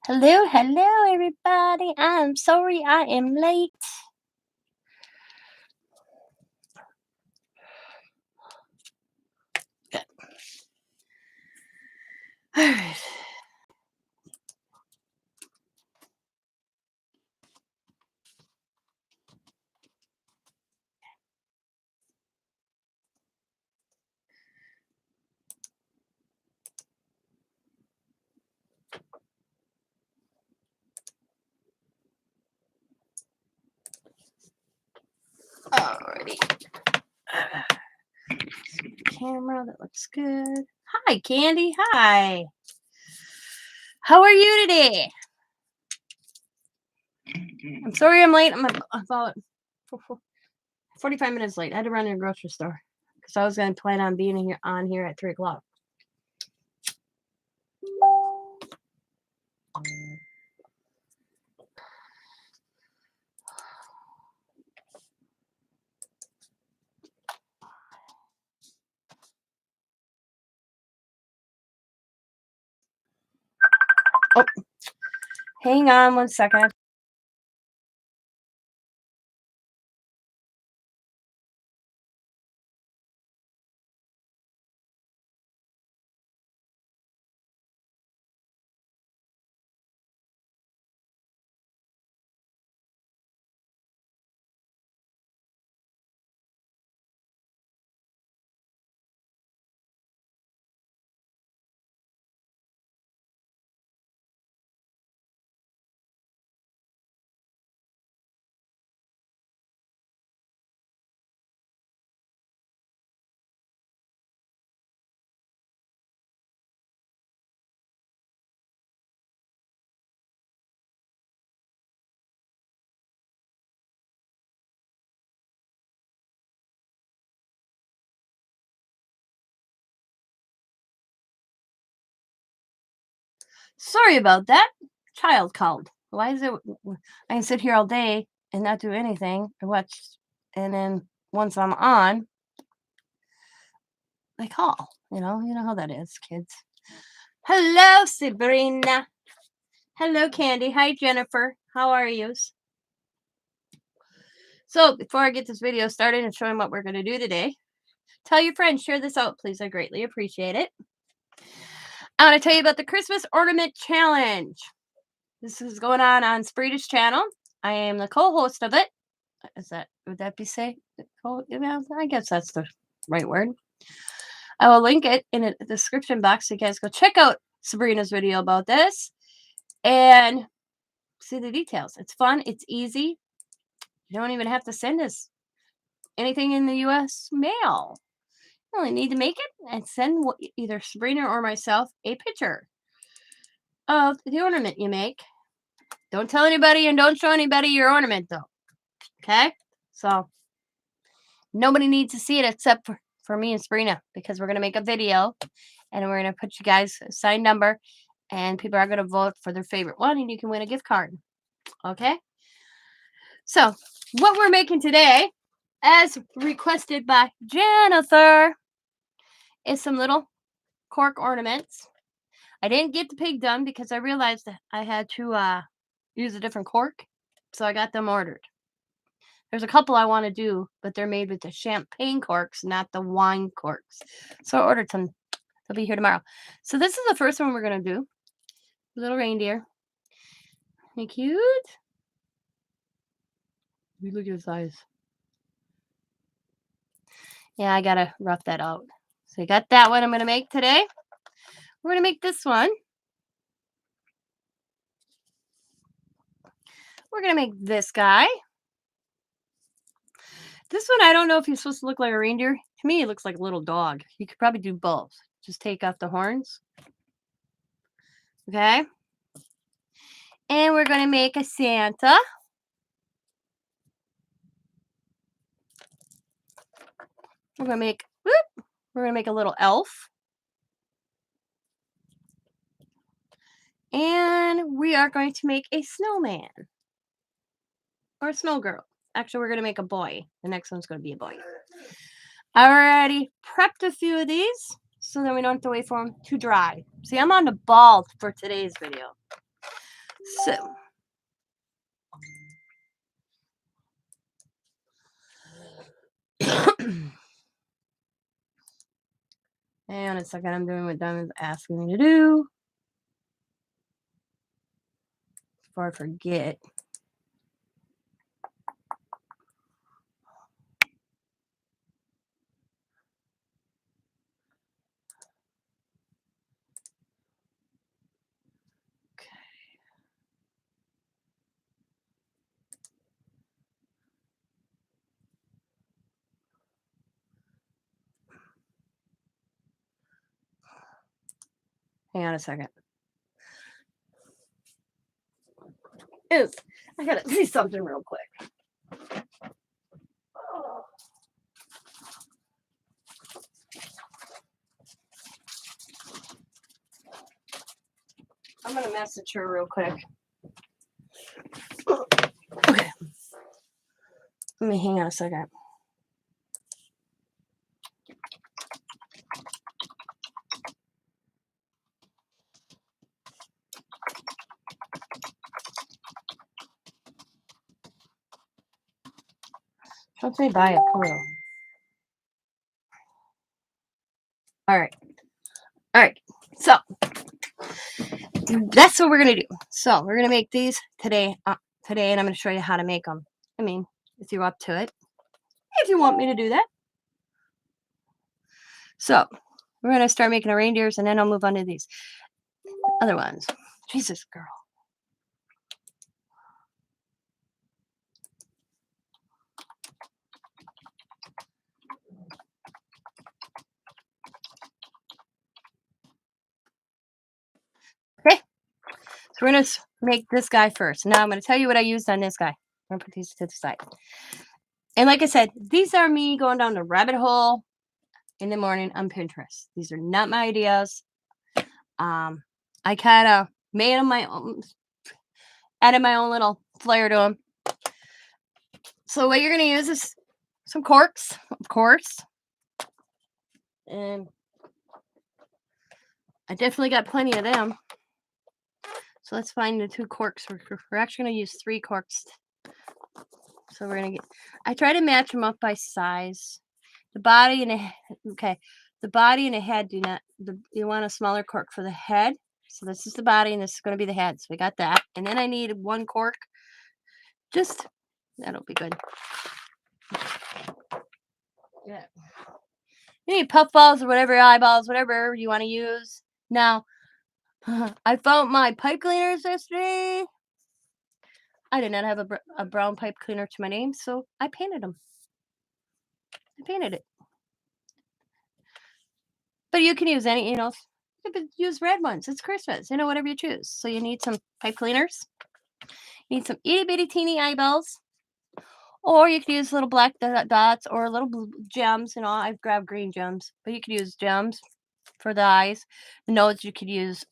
Hello, hello, everybody. I'm sorry I am late. All right. Alrighty. Camera, that looks good. Hi, Candy. Hi. How are you today? I'm sorry I'm late. I'm about 45 minutes late. I had to run to the grocery store because I was going to plan on being here at 3 o'clock. Oh, hang on 1 second. Sorry about that. Child called. Why is it? I can sit here all day and not do anything and watch, and then once I'm on, they call. You know how that is, kids. Hello, Sabrina. Hello, Candy. Hi, Jennifer. How are you? So, before I get this video started and showing what we're going to do today, tell your friends, share this out, please. I greatly appreciate it. I want to tell you about the Christmas Ornament Challenge. This is going on Sabrina's channel. I am the co-host of it. Would that be safe? I guess that's the right word. I will link it in the description box so you guys go check out Sabrina's video about this and see the details. It's fun. It's easy. You don't even have to send us anything in the U.S. mail. You only need to make it and send either Sabrina or myself a picture of the ornament you make. Don't tell anybody and don't show anybody your ornament, though. Okay? So, nobody needs to see it except for me and Sabrina because we're going to make a video and we're going to put you guys a signed number and people are going to vote for their favorite one and you can win a gift card. Okay? So, what we're making today, as requested by Jennifer, is some little cork ornaments. I didn't get the pig done because I realized that I had to use a different cork, so I got them ordered. There's a couple I want to do, but they're made with the champagne corks, not the wine corks. So I ordered some. They'll be here tomorrow. So this is the first one we're going to do. Little reindeer. Isn't he cute? Look at his eyes. Yeah, I got to rough that out. So I got that one I'm going to make today. We're going to make this one. We're going to make this guy. This one, I don't know if he's supposed to look like a reindeer. To me, he looks like a little dog. You could probably do both. Just take off the horns. Okay. And we're going to make a Santa. We're going to make a little elf. And we are going to make a snowman. Or a snow girl. Actually, we're going to make a boy. The next one's going to be a boy. I already prepped a few of these so then we don't have to wait for them to dry. See, I'm on the ball for today's video. So, and a second, I'm doing what Diamond's asking me to do before I forget. Hang on a second. Ooh, I gotta see something real quick. I'm gonna message her real quick. Okay. Let me hang on a second. Don't say buy a pillow. All right. All right. So that's what we're gonna do. So we're gonna make these today, and I'm gonna show you how to make them. I mean, if you're up to it, if you want me to do that. So we're gonna start making the reindeers, and then I'll move on to these other ones. Jesus, girl. Okay. So we're gonna make this guy first. Now I'm gonna tell you what I used on this guy. I'm gonna put these to the side. And like I said, these are me going down the rabbit hole in the morning on Pinterest. These are not my ideas. I kind of made them my own, added my own little flair to them. So what you're gonna use is some corks, of course, and I definitely got plenty of them. So let's find the 2 corks. We're actually gonna use 3 corks. So we're gonna get. I try to match them up by size. The body and the body and the head do not. You want a smaller cork for the head. So this is the body and this is going to be the head. So we got that. And then I need 1 cork. Just that'll be good. Yeah. You need puffballs or whatever, eyeballs, whatever you want to use. Now, I found my pipe cleaners yesterday. I did not have a brown pipe cleaner to my name, so I painted them. I painted it. But you can use any, you could use red ones. It's Christmas, whatever you choose. So you need some pipe cleaners. You need some itty bitty teeny eyeballs. Or you could use little black dots or little blue gems. I've grabbed green gems, but you could use gems for the eyes. The nose you could use.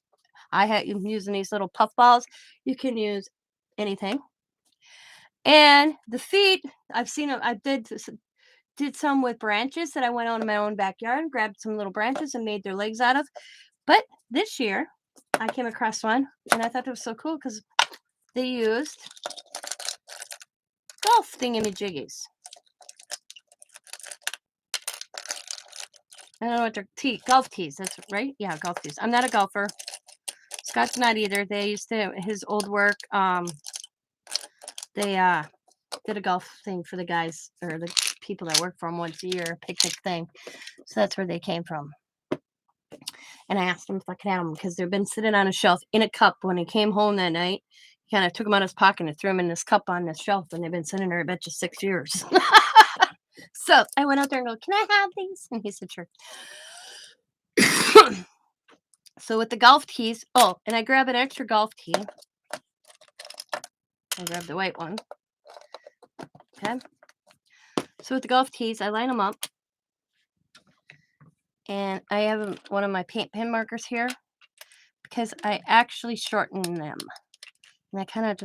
I'm using these little puff balls. You can use anything. And the feet, I've seen them. I did some with branches that I went out in my own backyard and grabbed some little branches and made their legs out of. But this year, I came across one, and I thought it was so cool because they used golf thingamajiggies. I don't know what they're golf tees. That's right. Yeah, golf tees. I'm not a golfer. Scott's not either. They used to his old work. They did a golf thing for the guys or the people that work for him once a year, a picnic thing. So that's where they came from. And I asked him if I could have them because they've been sitting on a shelf in a cup. When he came home that night, he kind of took them out of his pocket and threw them in this cup on this shelf, and they've been sitting there, I bet you, 6 years. So I went out there and go, "Can I have these?" And he said, "Sure." So with the golf tees, and I grab an extra golf tee. I grab the white one. Okay. So with the golf tees, I line them up. And I have one of my paint pen markers here because I actually shorten them. And I kind of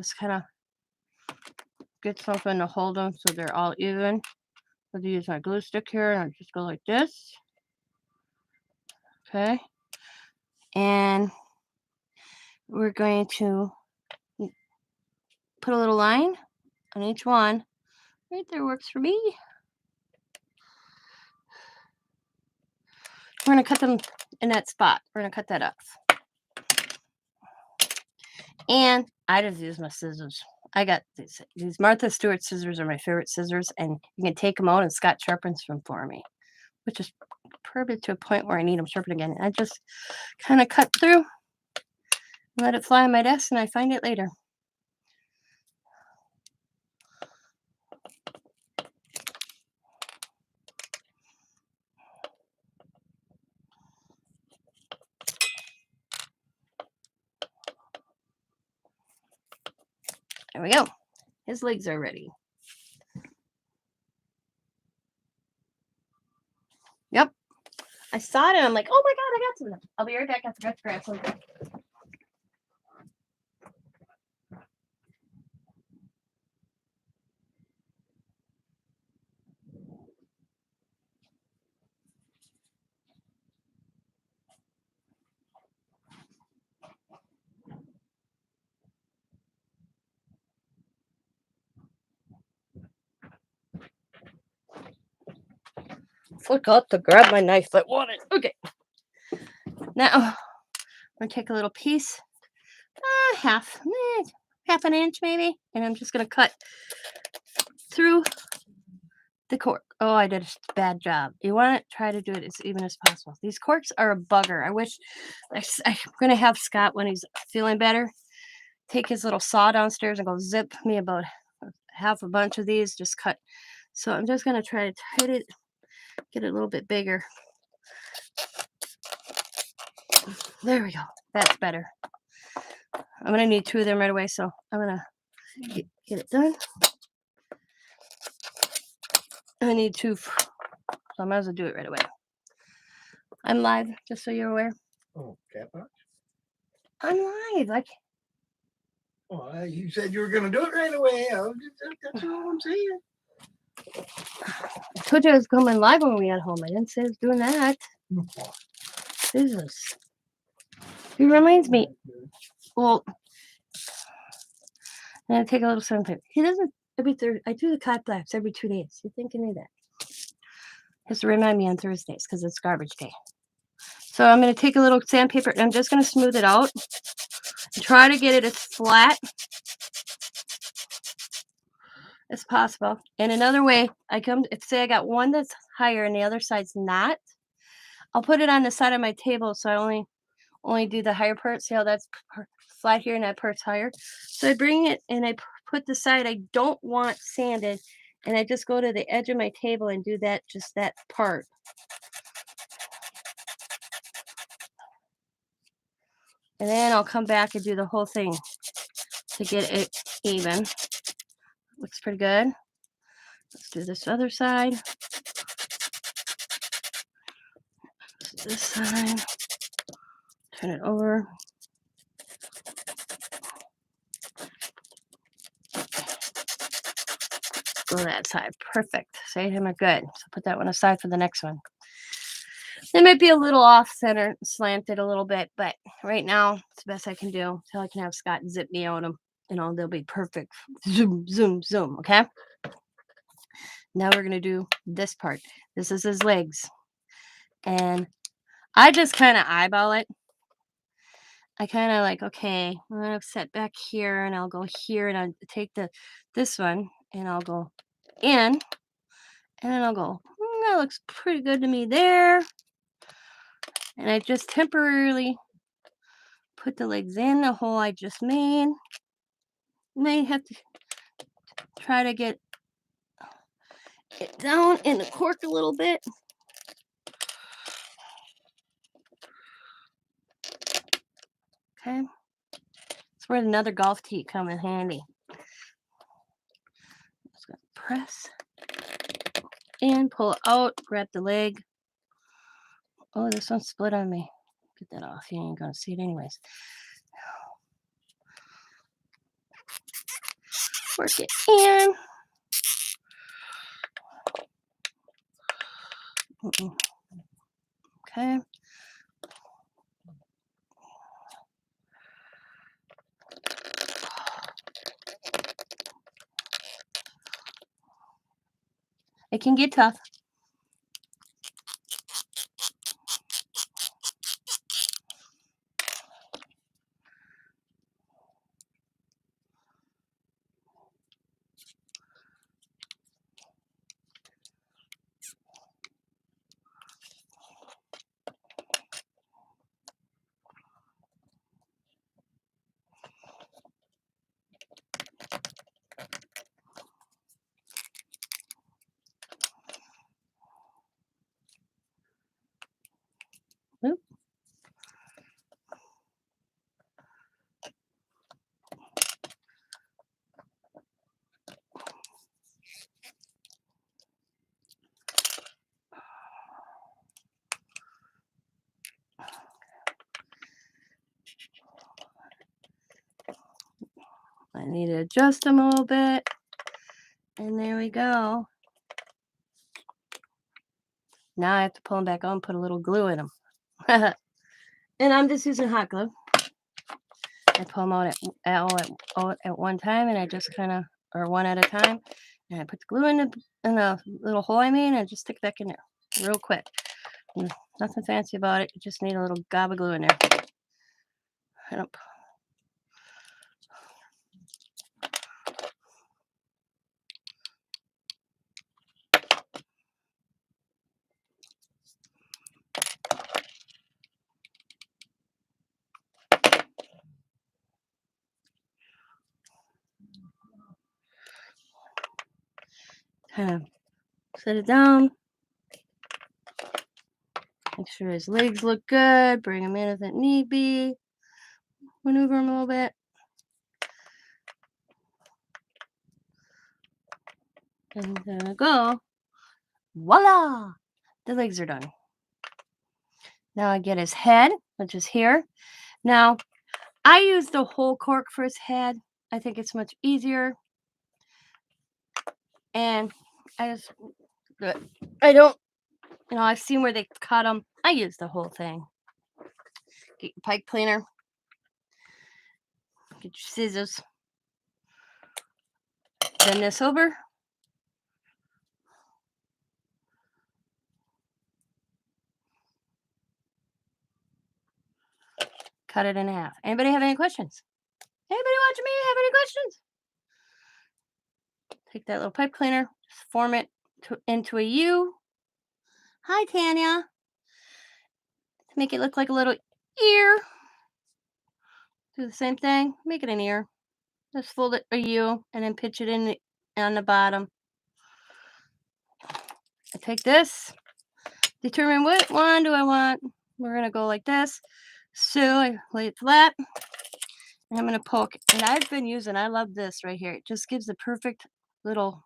get something to hold them so they're all even. I'll use my glue stick here and I'll just go like this. Okay. And we're going to put a little line on each one. Right there works for me. We're going to cut them in that spot. We're going to cut that off. And I just use my scissors. I got these Martha Stewart scissors are my favorite scissors, and you can take them out and Scott sharpens them for me, which is perfect to a point where I need them sharpened again. I just kind of cut through, let it fly on my desk, and I find it later. There we go. His legs are ready. Yep. I saw it and I'm like, oh my God, I got some. I'll be right back. I forgot to grab something. Forgot to grab my knife. I want it. Okay. Now, I'm going to take a little piece, half an inch maybe, and I'm just going to cut through the cork. Oh, I did a bad job. You want to try to do it as even as possible. These corks are a bugger. I wish I'm going to have Scott, when he's feeling better, take his little saw downstairs and go zip me about half a bunch of these, just cut. So I'm just going to try to tight it, get it a little bit bigger. There we go. That's better. I'm going to need 2 of them right away, so I'm going to get it done. I need 2, so I might as well do it right away. I'm live, just so you're aware. Oh, cat box? I'm live. Well, you said you were going to do it right away. That's all I'm saying. I told you I was coming live when we got home. I didn't say I was doing that. Jesus. He reminds me. Well, I'm going to take a little something. He doesn't every Thursday. I do the cat flaps every 2 days. You think I knew that? He has to remind me on Thursdays because it's garbage day. So I'm going to take a little sandpaper and I'm just going to smooth it out. And try to get it as flat as possible. And another way, if say I got one that's higher and the other side's not, I'll put it on the side of my table so I only do the higher part. See how that's flat here and that part's higher? So I bring it and I put the side I don't want sanded, and I just go to the edge of my table and do that, just that part. And then I'll come back and do the whole thing to get it even. Looks pretty good. Let's do this other side. This side. Turn it over. Go that side. Perfect. Say him are good. So put that one aside for the next one. They might be a little off center, slanted a little bit, but right now it's the best I can do until I can have Scott zip me on them. They'll be perfect. Zoom, zoom, zoom. Okay. Now we're gonna do this part. This is his legs, and I just kind of eyeball it. I kind of like, okay, I'm gonna set back here, and I'll go here, and I'll take this one, and I'll go in, and then I'll go. That looks pretty good to me there. And I just temporarily put the legs in the hole I just made. May have to try to get it down in the cork a little bit. Okay. That's where another golf tee come in handy. Just gonna press and pull it out, grab the leg. Oh, this one's split on me. Get that off. You ain't gonna see it anyways. Work it in. Okay. It can get tough. Oop. I need to adjust them a little bit. And there we go. Now I have to pull them back on, put a little glue in them. And I'm just using hot glue. I pull them out at one time, and I just kind of, or one at a time. And I put the glue in the little hole I made, and I just stick back in there real quick. Nothing fancy about it. You just need a little gob of glue in there. And kind of set it down. Make sure his legs look good. Bring him in if it need be. Maneuver him a little bit. And there we go. Voila! The legs are done. Now I get his head, which is here. Now, I use the whole cork for his head. I think it's much easier. And I don't, I've seen where they cut them. I use the whole thing. Get your pipe cleaner. Get your scissors. Bend this over. Cut it in half. Anybody have any questions? Anybody watching me have any questions? Take that little pipe cleaner, just form it into a U. Hi, Tanya. Make it look like a little ear. Do the same thing. Make it an ear. Just fold it a U and then pitch it in on the bottom. I take this. Determine what one do I want. We're going to go like this. So I lay it flat. And I'm going to poke. And I love this right here. It just gives the perfect little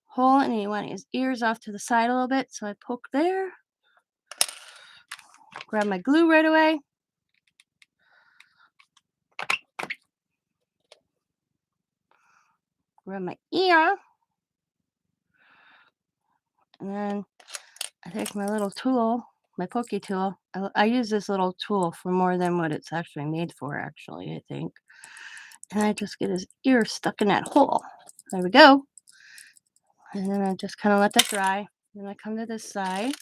hole. And you want his ears off to the side a little bit. So I poke there. Grab my glue right away. Grab my ear. And then I take my little tool, my pokey tool. I use this little tool for more than what it's actually made for, actually, I think. And I just get his ear stuck in that hole. There we go. And then I just kind of let that dry. Then I come to this side.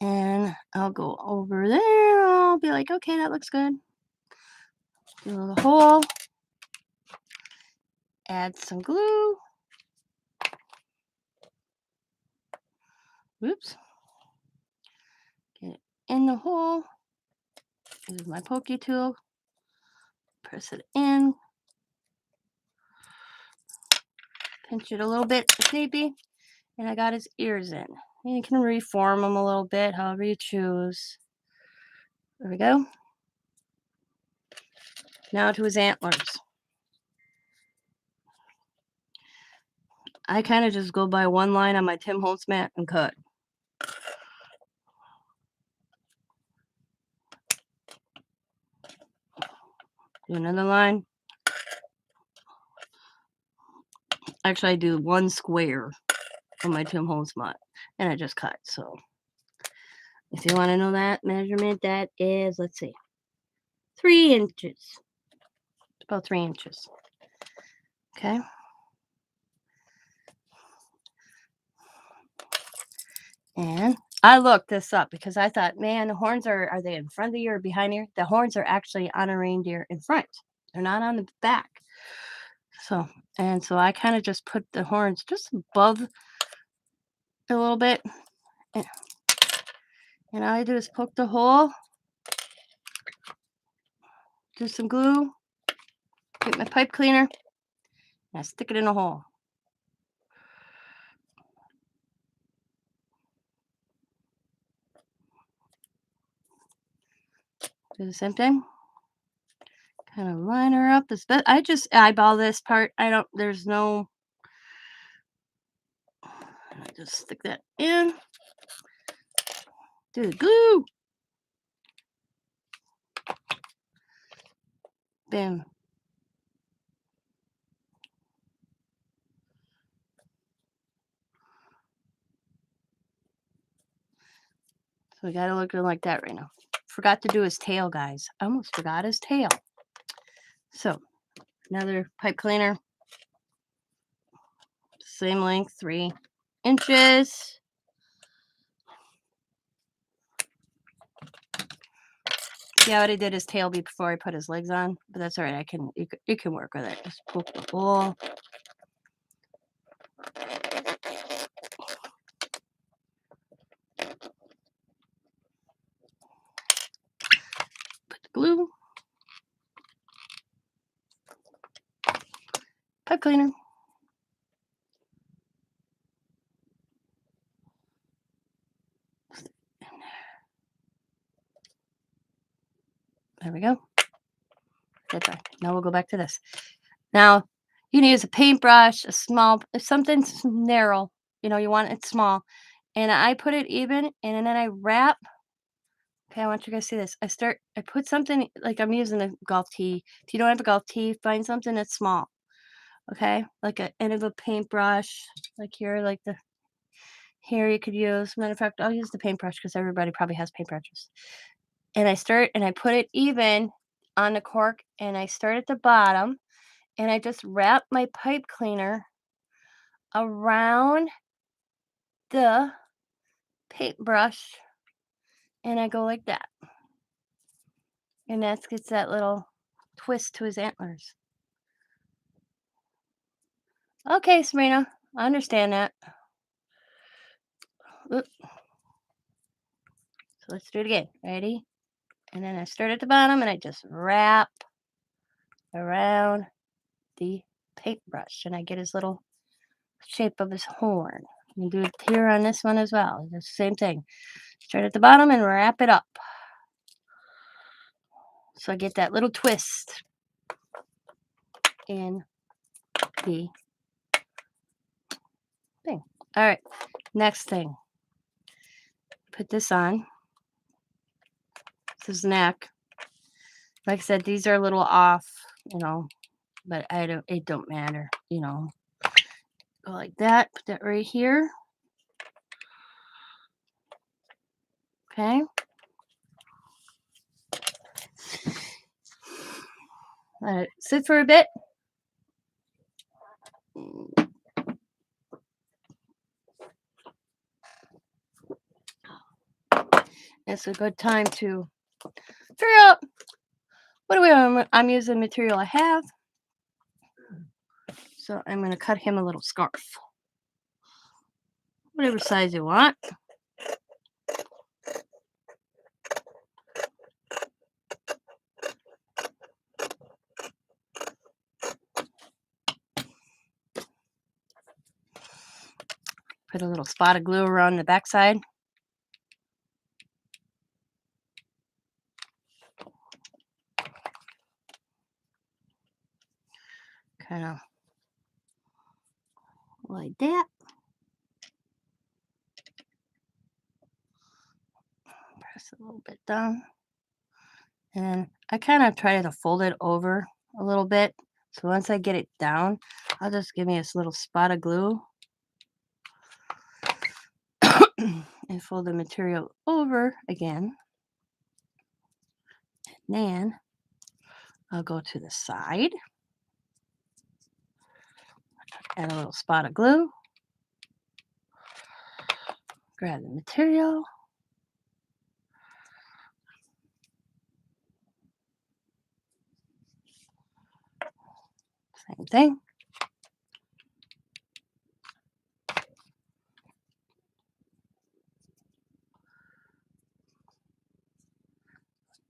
And I'll go over there. I'll be like, okay, that looks good. Do the hole. Add some glue. Oops. Get it in the hole. Use my pokey tool. Press it in. Pinch it a little bit if need be. And I got his ears in. And you can reform them a little bit, however you choose. There we go. Now to his antlers. I kind of just go by one line on my Tim Holtz mat and cut. Do another line. Actually, I do one square on my Tim Holtz mat, and I just cut. So, if you want to know that measurement, that is, let's see, 3 inches. It's about 3 inches. Okay. And I looked this up because I thought, man, the horns are they in front of you or behind you? The horns are actually on a reindeer in front. They're not on the back. So, and so I kind of just put the horns just above a little bit. And all I do is poke the hole, do some glue, get my pipe cleaner, and I stick it in a hole. Do the same thing. Kind of line her up as best. I just eyeball this part. There's no, I just stick that in. Do the glue. Bam. So we got it looking like that right now. Forgot to do his tail, guys. I almost forgot his tail. So another pipe cleaner. Same length, 3 inches. See how I did his tail before I put his legs on? But that's all right. You can work with it. Just poke the hole. Put the glue. Pipe cleaner. There we go. That's right. Now we'll go back to this. Now you can use a paintbrush, a small, if something's narrow, you want it small. And I put it even, and then I wrap. Okay, I want you guys to see this. I put something like I'm using a golf tee. If you don't have a golf tee, find something that's small. Okay, like a end of a paintbrush, like here, like the here you could use. Matter of fact, I'll use the paintbrush because everybody probably has paintbrushes. And I put it even on the cork, and I start at the bottom, and I just wrap my pipe cleaner around the paintbrush, and I go like that. And that gets that little twist to his antlers. Okay, Sabrina, I understand that. Oop. So let's do it again. Ready? And then I start at the bottom and I just wrap around the paintbrush and I get his little shape of his horn. You can do it here on this one as well. It's the same thing. Start at the bottom and wrap it up. So I get that little twist in the thing. All right, next thing. Put this on. This is neck. Like I said, these are a little off, but it don't matter, Go like that, put that right here. Okay. Let it sit for a bit. It's a good time to figure out I'm using material I have. So I'm going to cut him a little scarf. Whatever size you want. Put a little spot of glue around the backside. Kind of like that. Press a little bit down. And I kind of try to fold it over a little bit. So once I get it down, I'll just give me this little spot of glue. And fold the material over again. And then I'll go to the side. Add a little spot of glue. Grab the material. Same thing.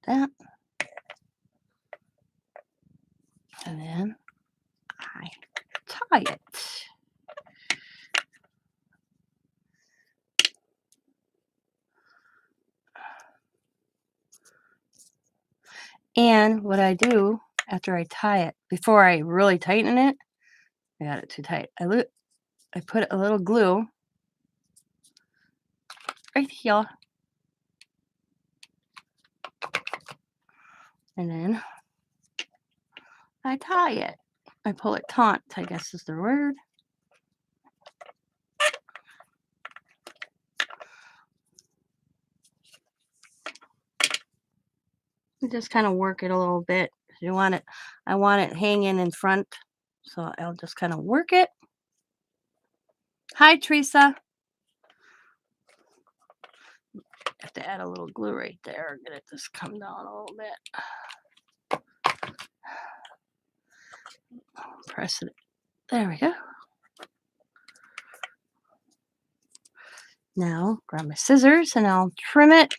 That. And then I tie it. And what I do after I tie it, before I really tighten it, I got it too tight. I put a little glue right here. And then I tie it. I pull it taut, I guess is the word. You just kind of work it a little bit. You want it, I want it hanging in front. So I'll just kind of work it. Hi, Teresa. Have to add a little glue right there. Get it just come down a little bit. Press it. There we go. Now grab my scissors and I'll trim it.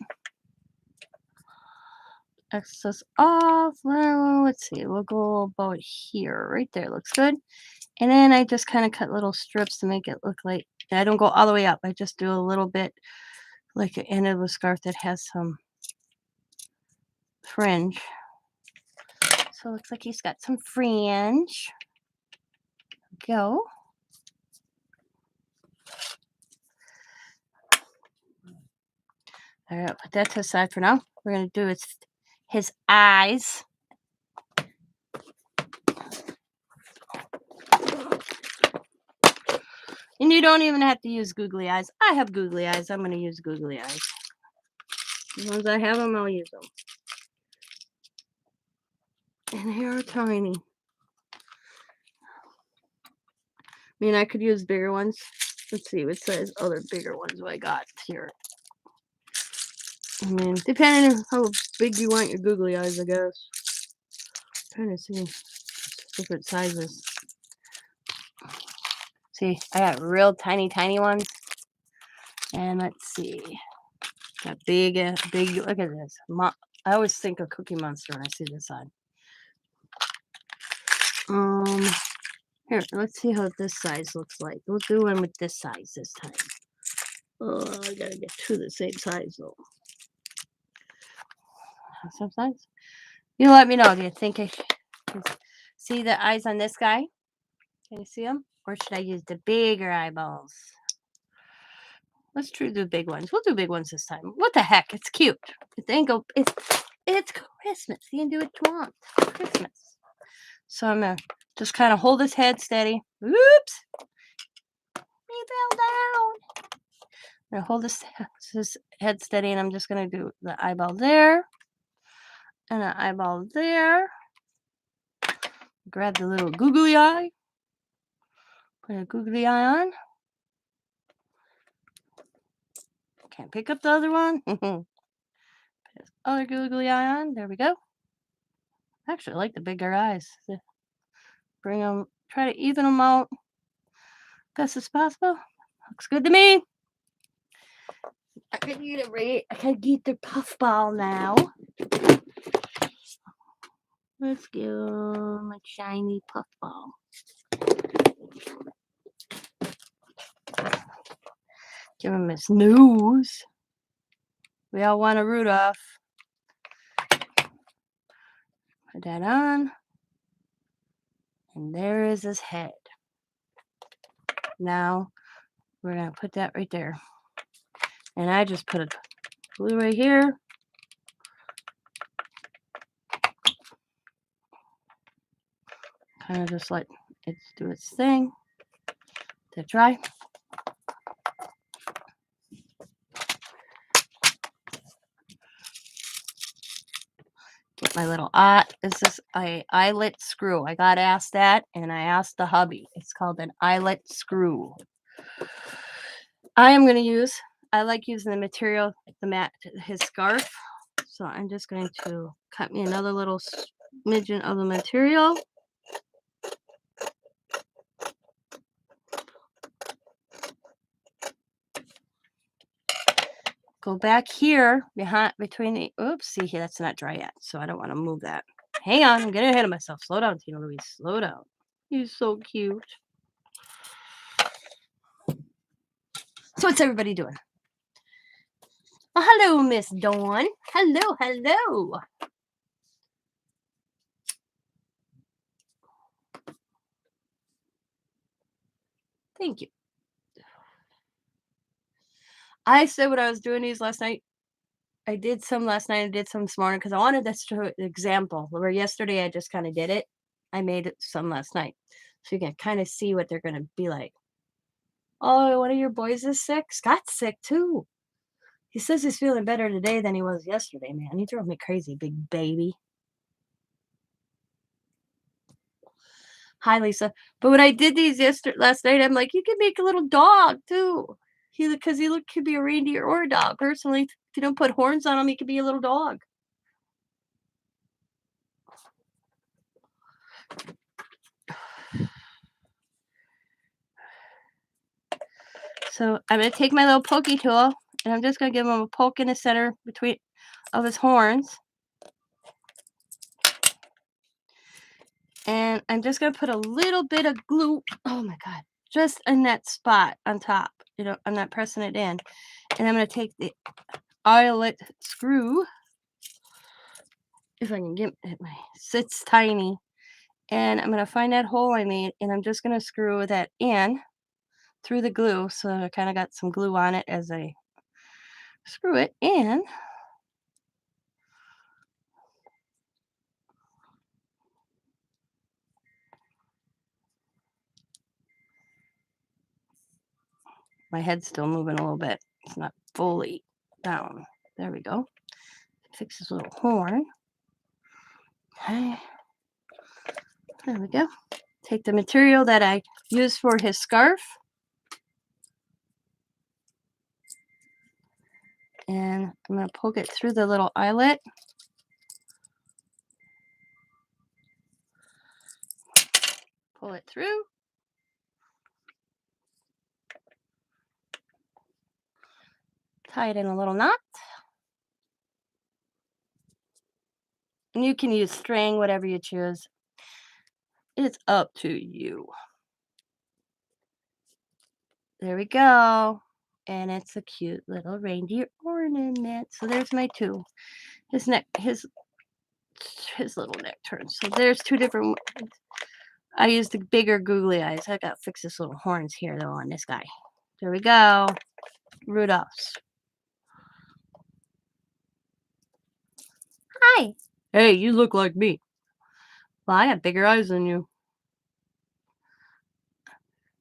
Excess off. Well, let's see. We'll go about here. Right there. Looks good. And then I just kind of cut little strips to make it look like, I don't go all the way up. I just do a little bit like the end of a scarf that has some fringe. So it looks like he's got some fringe. Go. All right, put that to the side for now. We're going to do his eyes. And you don't even have to use googly eyes. I have googly eyes. I'm going to use googly eyes. As long as I have them, I'll use them. And here are tiny. I mean, I could use bigger ones. Let's see what size other bigger ones I got here. I mean, depending on how big you want your googly eyes, I guess. Trying to see different sizes. See, I got real tiny ones. And let's see. Got big, look at this. I always think of Cookie Monster when I see this on. Here, let's see how this size looks like. We'll do one with this size this time. Oh, I gotta get two the same size though. Same size? You let me know. Do you think I should see the eyes on this guy? Can you see them? Or should I use the bigger eyeballs? Let's try to do big ones. We'll do big ones this time. What the heck? It's cute. It's Christmas. You can do what you want. It's Christmas. So I'm gonna just kind of hold his head steady. Oops. He fell down. I'm gonna hold his head steady, and I'm just gonna do the eyeball there. And an eyeball there. Grab the little googly eye. Put a googly eye on. Can't pick up the other one. Put his other googly eye on. There we go. Actually, I like the bigger eyes. Bring them, try to even them out best as possible. Looks good to me. I can get it right. I can get the puffball now. Let's give him a shiny puffball. Give him his nose. We all want a Rudolph. Put that on. And there is his head. Now, we're going to put that right there. And I just put a glue right here. Kind of just let it do its thing. To dry. Get my little this is a eyelet screw. I got asked that, and I asked the hubby. It's called an eyelet screw. I like using the material, his scarf. So I'm just going to cut me another little smidgen of the material. Go back here between the, oops, see here, that's not dry yet, so I don't want to move that. Hang on, I'm getting ahead of myself. Slow down, Tina Louise, slow down. You're so cute. So what's everybody doing? Oh, hello, Miss Dawn. Hello, hello. Thank you. I said when I was doing these last night, I did some last night, I did some this morning because I wanted this to example. Where yesterday I just kind of did it. I made some last night. So you can kind of see what they're going to be like. Oh, one of your boys is sick? Scott's sick too. He says he's feeling better today than he was yesterday, man. He drove me crazy, big baby. Hi, Lisa. But when I did these last night, I'm like, you can make a little dog too. Because he could be a reindeer or a dog. Personally, if you don't put horns on him, he could be a little dog. So I'm going to take my little pokey tool, and I'm just going to give him a poke in the center of his horns. And I'm just going to put a little bit of glue, oh my God, just in that spot on top. I'm not pressing it in. And I'm going to take the eyelet screw, if I can get it, it's tiny. And I'm going to find that hole I made, and I'm just going to screw that in through the glue. So I kind of got some glue on it as I screw it in. My head's still moving a little bit. It's not fully down. There we go. Fix his little horn. Okay. There we go. Take the material that I used for his scarf. And I'm going to poke it through the little eyelet. Pull it through. Tie it in a little knot. And you can use string, whatever you choose. It's up to you. There we go. And it's a cute little reindeer ornament. So there's my two. His little neck turns. So there's two different ones. I used the bigger googly eyes. I got to fix this little horns here though on this guy. There we go. Rudolph's. Hi. Hey, you look like me. Well, I got bigger eyes than you.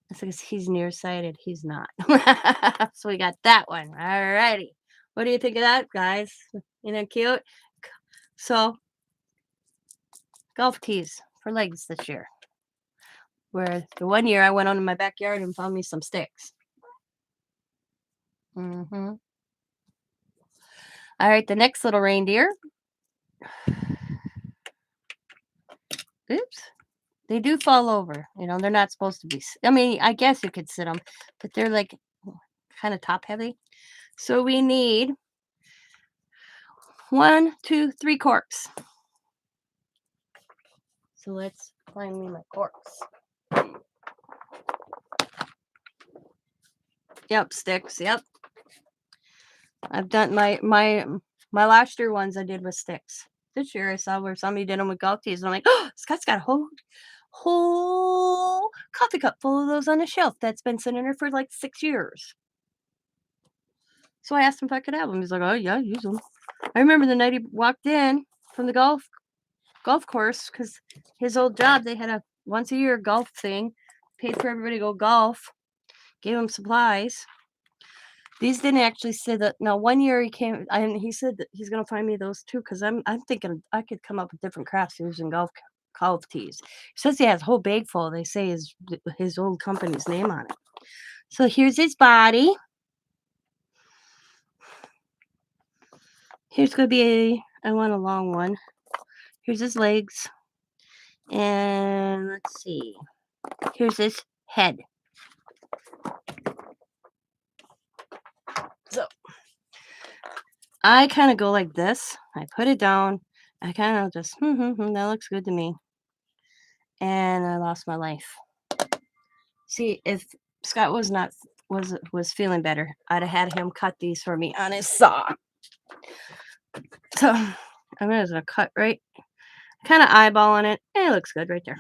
That's because he's nearsighted. He's not. So we got that one. Alrighty. What do you think of that, guys? Cute? So, golf tees for legs this year. Where the one year I went out in my backyard and found me some sticks. All right, the next little reindeer. Oops. They do fall over. They're not supposed to be. I mean, I guess you could sit them, but they're like kind of top heavy. So we need 1, 2, 3 corks. So let's find me my corks. Yep, sticks. Yep. I've done my last year ones I did with sticks. This year I saw where somebody did them with golf tees, and I'm like, oh, Scott's got a whole coffee cup full of those on the shelf that's been sitting there for like 6 years. So I asked him if I could have them. He's like, oh yeah, use them. I remember the night he walked in from the golf course, because his old job, they had a once a year golf thing, paid for everybody to go golf, gave him supplies. These didn't actually say that. No, one year he came and he said that he's gonna find me those too, because I'm thinking I could come up with different crafts using golf tees. He says he has a whole bag full. They say his old company's name on it. So here's his body. Here's gonna be I want a long one. Here's his legs. And let's see. Here's his head. So I kind of go like this. I put it down. I kind of just, that looks good to me. And I lost my life. See, if Scott was feeling better, I'd have had him cut these for me on his saw. So I'm gonna cut right, kind of eyeballing it. It looks good right there.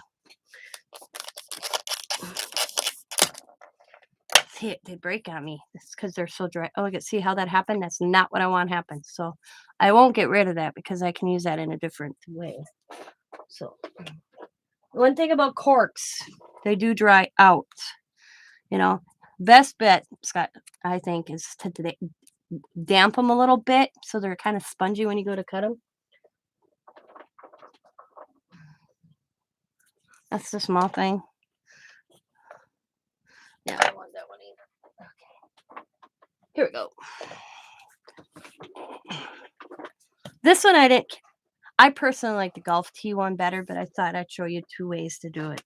See, they break on me. It's because they're so dry. Oh, I can see how that happened. That's not what I want happen. So I won't get rid of that because I can use that in a different way. So one thing about corks, they do dry out. You know, best bet, Scott, I think, is to damp them a little bit so they're kind of spongy when you go to cut them. That's the small thing. Yeah, I don't want that one either. Okay. Here we go. This one I didn't. I personally like the golf tee one better, but I thought I'd show you 2 ways to do it.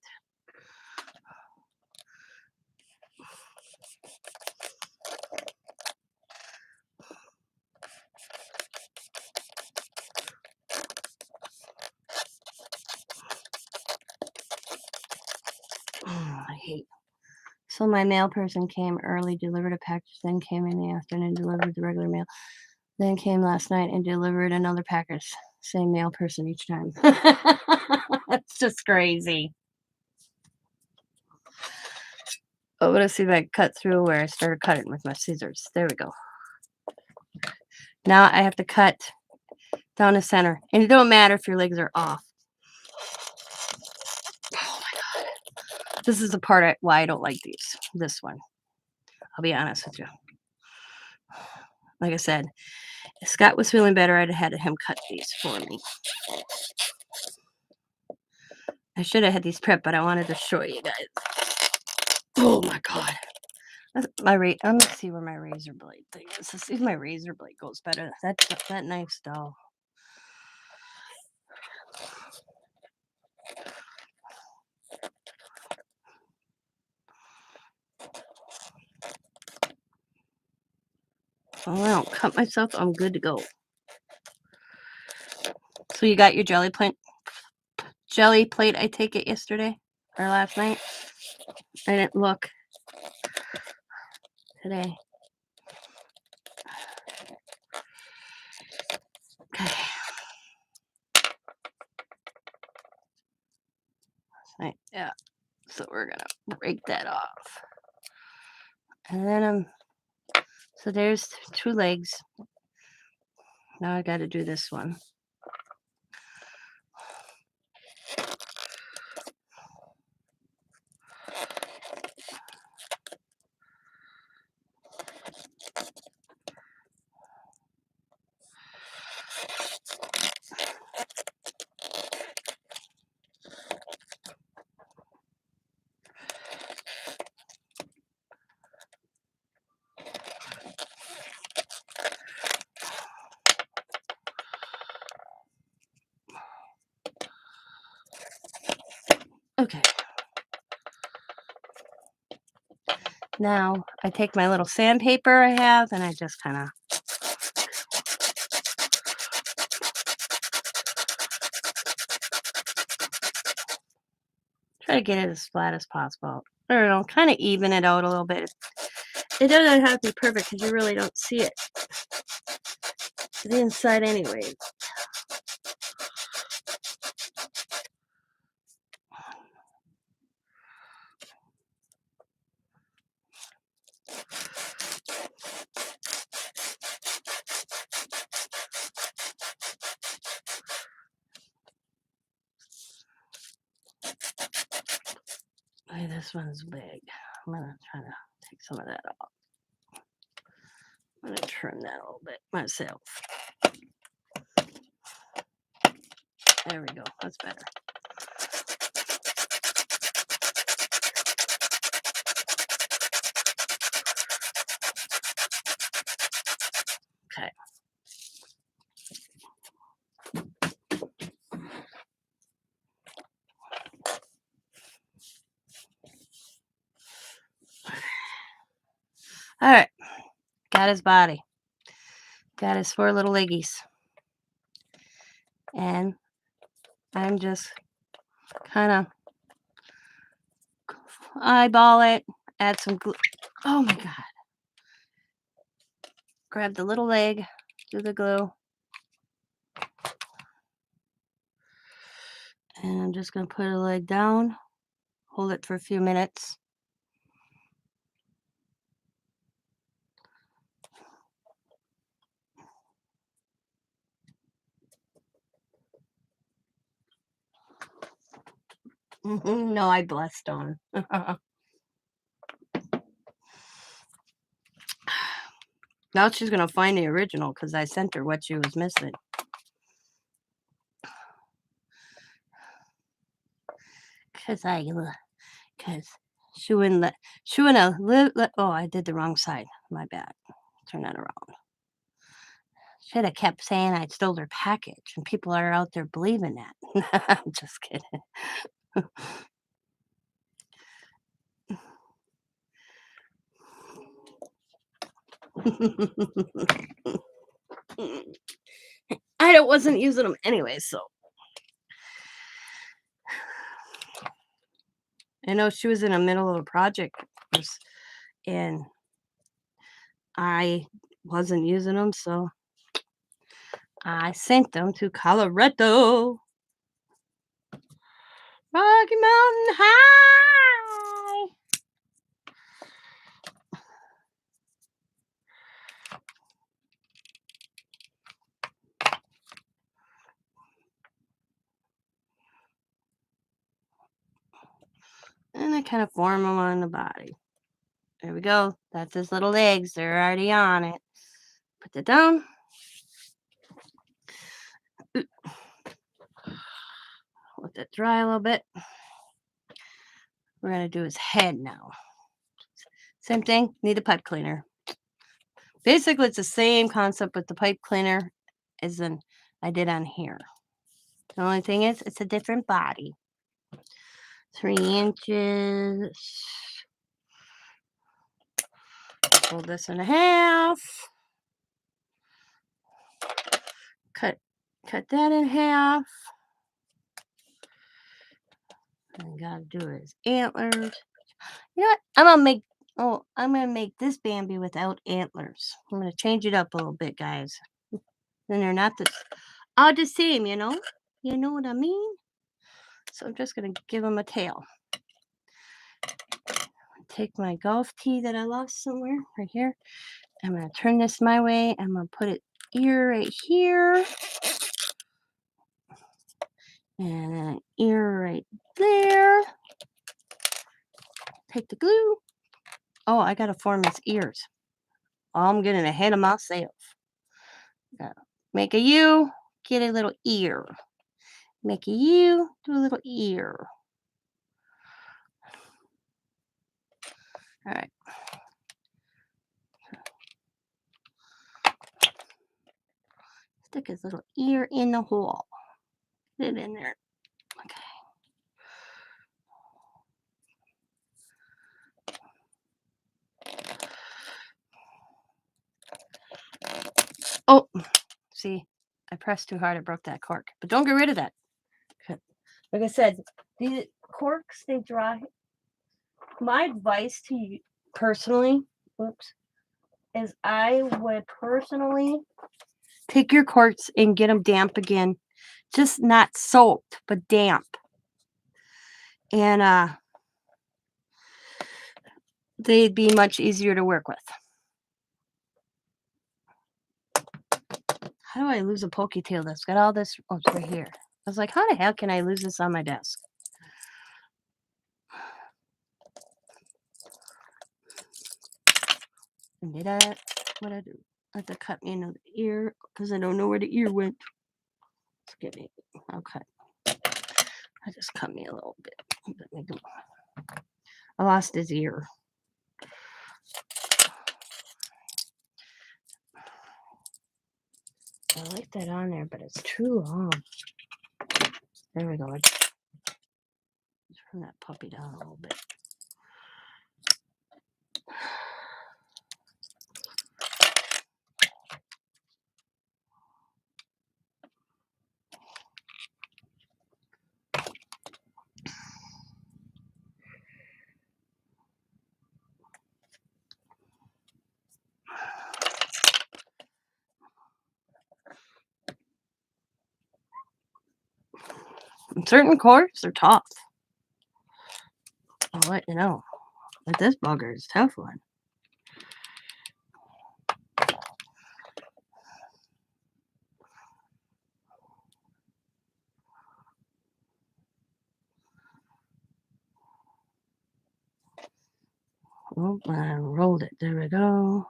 I hate. So my mail person came early, delivered a package, then came in the afternoon, delivered the regular mail, then came last night and delivered another package. Same mail person each time. That's just crazy. Oh, let's see if I can cut through where I started cutting with my scissors. There we go. Now I have to cut down the center. And it don't matter if your legs are off. Oh my God. This is the part why I don't like these. This one. I'll be honest with you. Like I said, if Scott was feeling better, I'd have had him cut these for me. I should have had these prepped, but I wanted to show you guys. Oh my God. That's let me see where my razor blade thing is. Let's see if my razor blade goes better. That knife's dull. Oh, I don't cut myself. I'm good to go. So you got your jelly plate, I take it yesterday or last night. I didn't look today. Okay. Yeah. So we're gonna break that off. And then so there's 2 legs. Now I gotta do this one. Okay. Now I take my little sandpaper I have and I just kind of try to get it as flat as possible. I don't know, kind of even it out a little bit. It doesn't have to be perfect because you really don't see it. The inside anyway. Okay, this one's big. I'm gonna try to take some of that off. I'm going to trim that a little bit myself. There we go. That's better. Okay. All right. Got his body. Got his 4 little leggies. And I'm just kind of eyeball it, add some glue. Oh my God. Grab the little leg, do the glue. And I'm just going to put a leg down, hold it for a few minutes. No, I blessed on. Now she's going to find the original because I sent her what she was missing. Because she wouldn't live. Oh, I did the wrong side. My bad. Turn that around. Should have kept saying I stole her package, and people are out there believing that. I'm just kidding. I wasn't using them anyway, so. I know she was in the middle of a project, and I wasn't using them, so I sent them to Colorado. Rocky Mountain High. And I kind of form them on the body. There we go. That's his little legs. They're already on it. Put that down. Let that dry a little bit. We're going to do his head now. Same thing. Need a pipe cleaner. Basically, it's the same concept with the pipe cleaner as I did on here. The only thing is, it's a different body. 3 inches. Fold this in half. Cut that in half. And gotta do his antlers. You know what? I'm gonna make this Bambi without antlers. I'm gonna change it up a little bit, guys. Then they're not all the same, you know? You know what I mean? So I'm just gonna give him a tail. Take my golf tee that I lost somewhere right here. I'm gonna turn this my way. I'm gonna put it ear right here. And an ear right there. Take the glue. Oh, I gotta form his ears. I'm getting ahead of myself. Make a U, get a little ear. Make a U, do a little ear. All right. Stick his little ear in the hole. Put it in there. Okay. Oh, see, I pressed too hard. I broke that cork. But don't get rid of that. Okay. Like I said, these corks, they dry. My advice to you personally, is I would personally take your corks and get them damp again. Just not soaked, but damp. And they'd be much easier to work with. How do I lose a poketail that's got all this? Oh, it's right here. I was like, how the hell can I lose this on my desk? And did I? What'd I do? I have to cut me another ear because I don't know where the ear went. Get me. Okay. I just cut me a little bit. I lost his ear. I like that on there, but it's too long. There we go. Let's turn that puppy down a little bit. And certain corks are tough. I'll let you know. But this bugger is a tough one. Oh, I rolled it. There we go.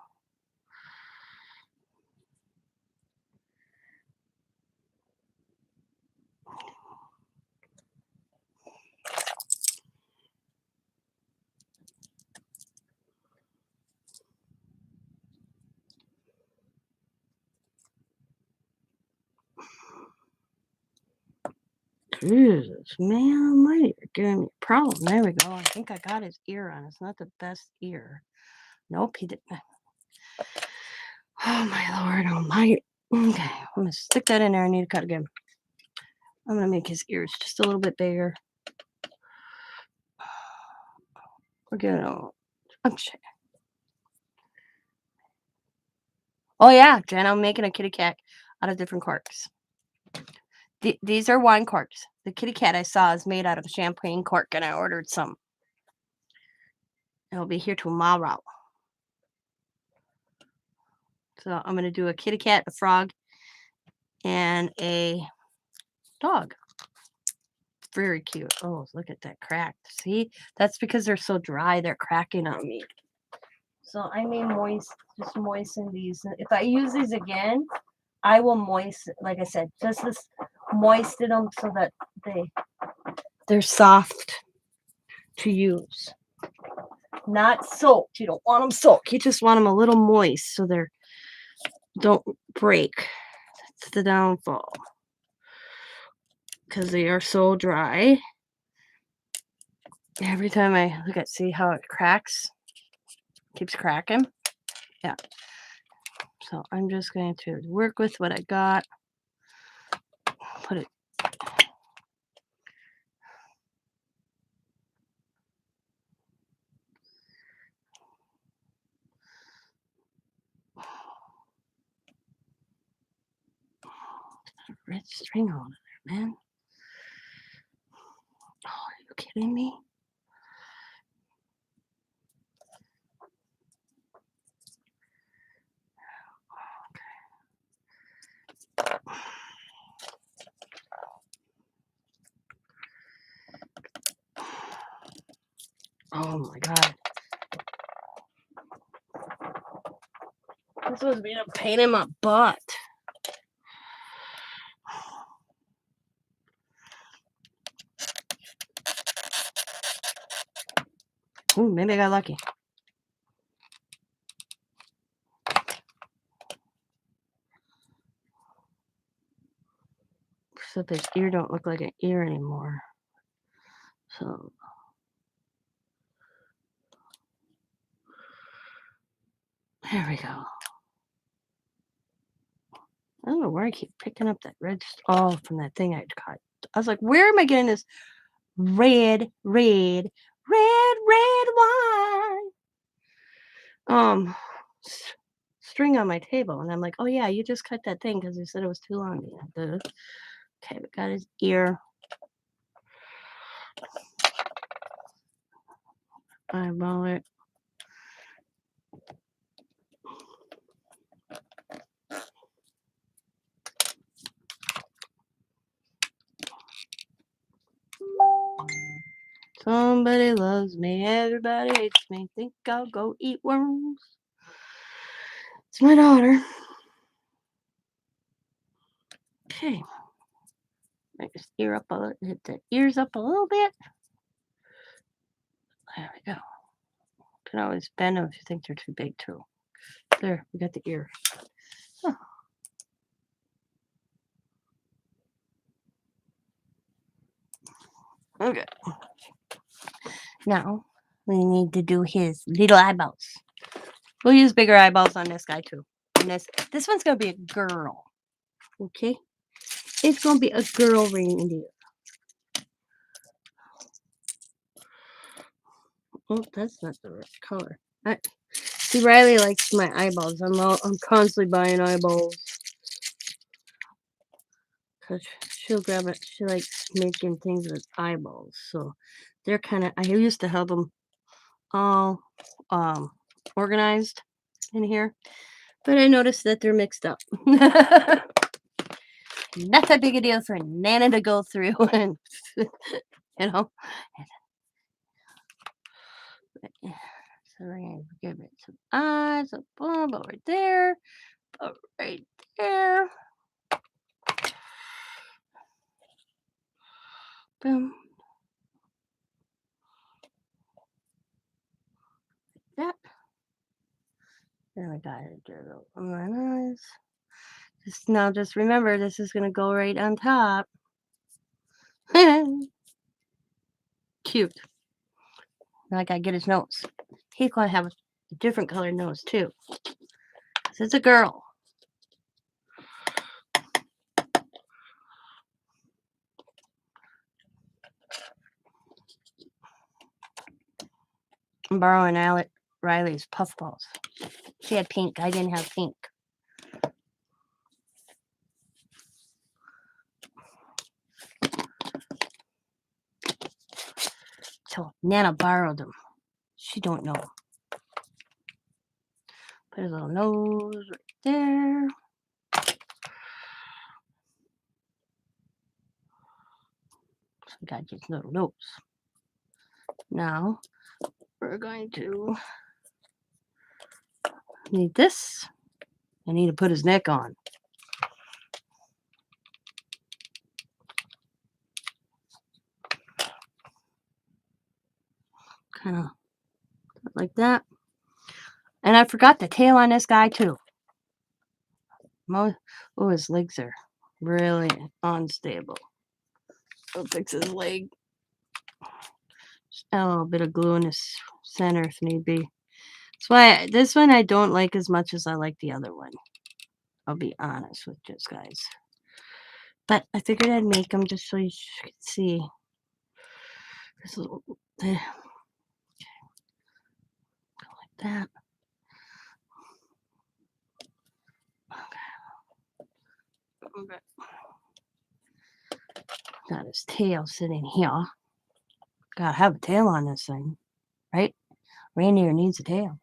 Jesus, man almighty, you're giving me a problem. There we go. I think I got his ear on. It's not the best ear. Nope, he didn't. Oh, my Lord almighty. Okay, I'm going to stick that in there. I need to cut again. I'm going to make his ears just a little bit bigger. We're going to... Oh, yeah, Jen, I'm making a kitty cat out of different corks. These are wine corks. The kitty cat I saw is made out of champagne cork, and I ordered some. It'll be here tomorrow. So I'm going to do a kitty cat, a frog, and a dog. Very cute. Oh, look at that crack. See? That's because they're so dry. They're cracking on me. So I may moisten these. If I use these again, I will moisten, like I said, just this moisten them so that they're soft to use. Not soaked. You don't want them soaked. You just want them a little moist so they don't break. That's the downfall. Because they are so dry. Every time I look at, see how it cracks? Keeps cracking. Yeah. So I'm just going to work with what I got. Put it. Red string on there, man. Oh, are you kidding me? Oh my God. This was being a pain in my butt. Ooh, maybe I got lucky. Except his ear don't look like an ear anymore. So there we go. I don't know where I keep picking up that red from that thing I cut. I was like, where am I getting this red wine? String on my table, and I'm like, oh yeah, you just cut that thing because you said it was too long. Okay, we got his ear. Eyeball it. Somebody loves me, everybody hates me. Think I'll go eat worms. It's my daughter. Okay. Make his ear up a little, hit the ears up a little bit. There we go. Can always bend them if you think they're too big too. There, we got the ear. Oh. Okay. Now we need to do his little eyeballs. We'll use bigger eyeballs on this guy too. And this one's gonna be a girl. Okay, it's gonna be a girl reindeer. Oh, that's not the right color. See, Riley likes my eyeballs. I'm constantly buying eyeballs. Cause she'll grab it. She likes making things with eyeballs. So they're kind of. I used to have them all organized in here, but I noticed that they're mixed up. Not that big a deal for Nana to go through, and you know. So we're gonna give it some eyes, a boom, right there, right there. Boom. That. Then we got it. My eyes. Just remember, this is gonna go right on top. Cute. Now I gotta get his nose. He's gonna have a different colored nose too. This is a girl. I'm borrowing Riley's puffballs. She had pink. I didn't have pink. So Nana borrowed them. She don't know. Put his little nose right there. So we got his little nose. Now we're going to need this. I need to put his neck on. Kind of like that. And I forgot the tail on this guy too. Oh, his legs are really unstable. I'll fix his leg. Just add a little bit of glue in his center if need be. That's why this one I don't like as much as I like the other one. I'll be honest with you guys. But I figured I'd make them just so you could see. This little, there. Go like that. Okay. Got his tail sitting here. Gotta have a tail on this thing, right? Reindeer needs a tail.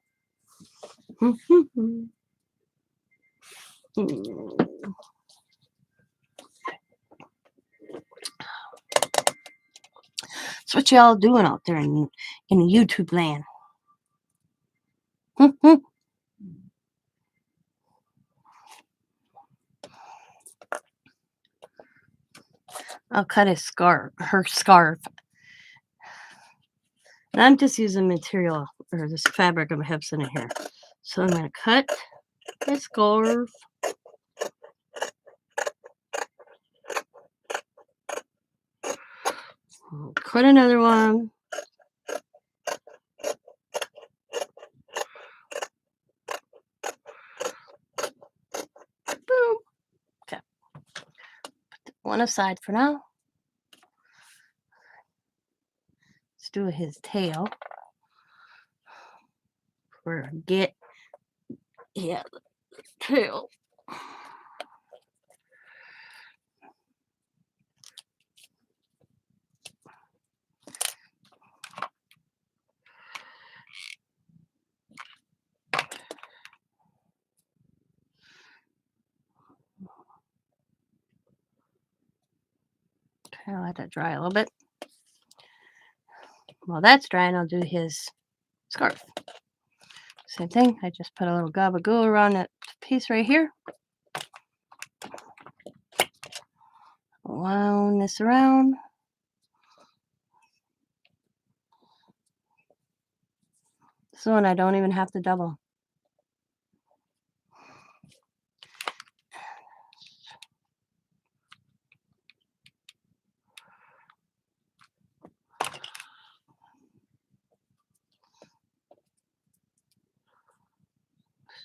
So what y'all doing out there in YouTube land? I'll cut her scarf. And I'm just using material, or this fabric of hips in here. So I'm going to cut the scarf. Cut another one. Boom. Okay. Put one aside for now. Let's do his tail. Forget. Yeah, the tail. Okay, I'll let that dry a little bit. While that's drying, I'll do his scarf. Same thing. I just put a little gob of glue around that piece right here. Wound this around. This one I don't even have to double.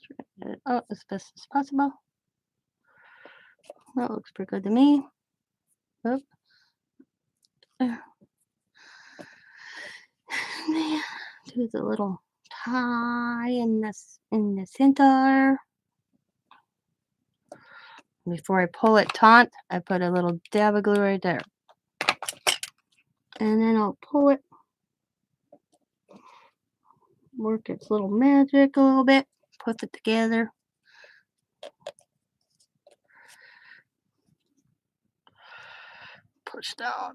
Straighten it out as best as possible. That looks pretty good to me. Oop. Do the little tie in the center. Before I pull it taut, I put a little dab of glue right there. And then I'll pull it. Work its little magic a little bit. Put it together. Push down.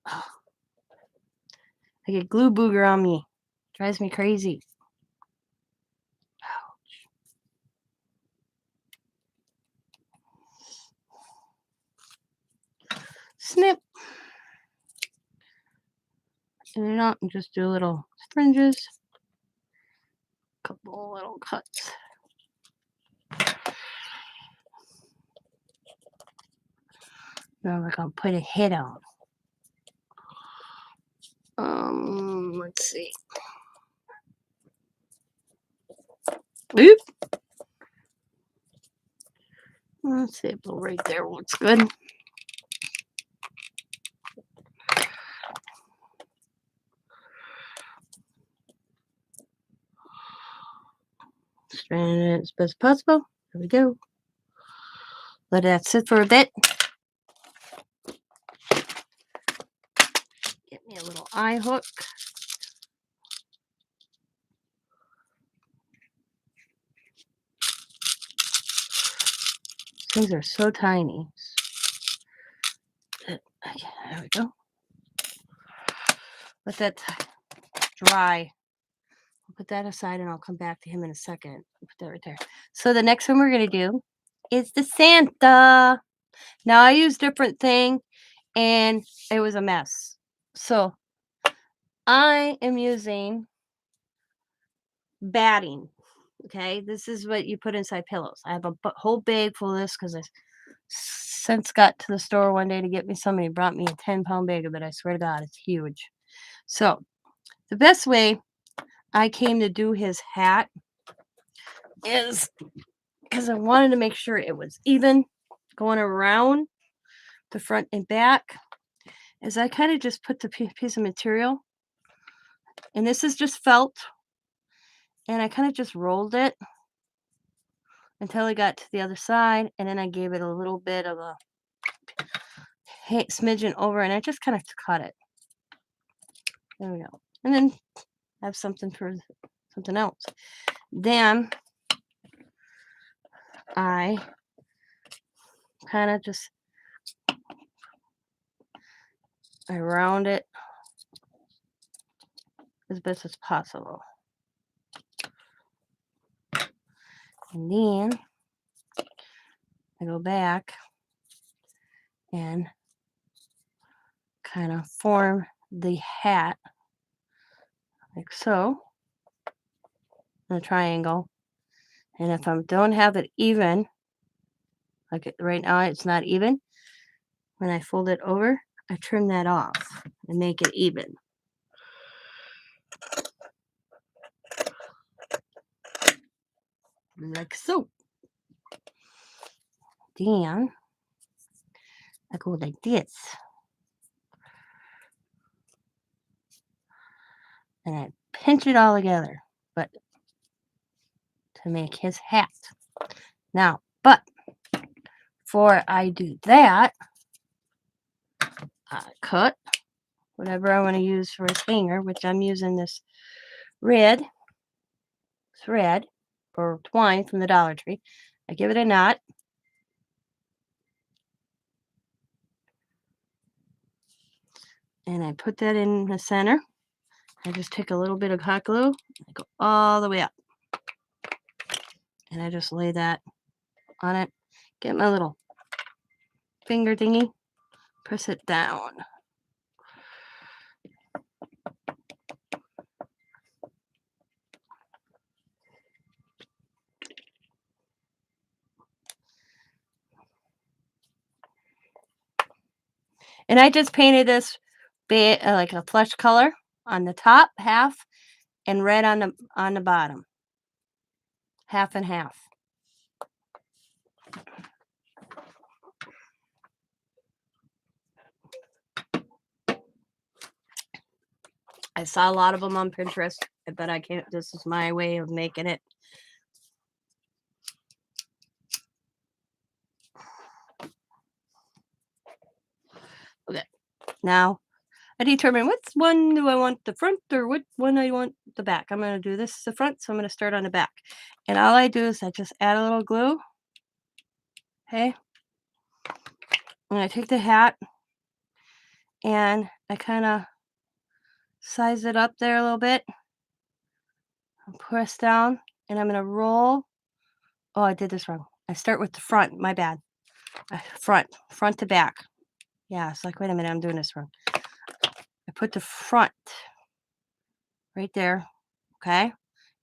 Oh. I get glue booger on me. Drives me crazy. Ouch. Snip. In and out and just do little fringes. Couple little cuts. Now we're gonna put a head on. Let's see. Oop. Let's see if right there looks good. Straighten it as best as possible. There we go. Let that sit for a bit. Get me a little eye hook. Things are so tiny. Okay, there we go. Let that dry. I'll put that aside and I'll come back to him in a second. Put that right there. So the next one we're going to do is the Santa. Now I used a different thing and it was a mess. So I am using batting. Okay, this is what you put inside pillows. I have a whole bag full of this because I since got to the store one day to get me somebody brought me a 10-pound bag of it. I swear to God, it's huge. So the best way I came to do his hat is because I wanted to make sure it was even going around the front and back, is I kind of just put the piece of material, and this is just felt, and I kind of just rolled it until I got to the other side, and then I gave it a little bit of a smidgen over, and I just kind of cut it. There we go. And then I have something for something else. Then I kind of just I round it as best as possible. And then I go back and kind of form the hat like so in a triangle. And if I don't have it even, like right now it's not even, when I fold it over, I trim that off and make it even. Like so. Then I go like this. And I pinch it all together, but to make his hat. Now, but before I do that, I cut whatever I want to use for his hanger, which I'm using this red thread or twine from the Dollar Tree. I give it a knot. And I put that in the center. I just take a little bit of hot glue, I go all the way up, and I just lay that on it. Get my little finger thingy, press it down. And I just painted this like a flesh color on the top half and red on the bottom. Half and half. I saw a lot of them on Pinterest, but I can't. This is my way of making it. Okay. Now, I determine which one do I want the front or which one I want the back. I'm going to do this the front, so I'm going to start on the back. And all I do is I just add a little glue. Okay. And I take the hat and I kind of size it up there a little bit. And press down, and I'm going to roll. Oh, I did this wrong. I start with the front. My bad. Front to back. Yeah, it's like, wait a minute, I'm doing this wrong. I put the front right there, okay?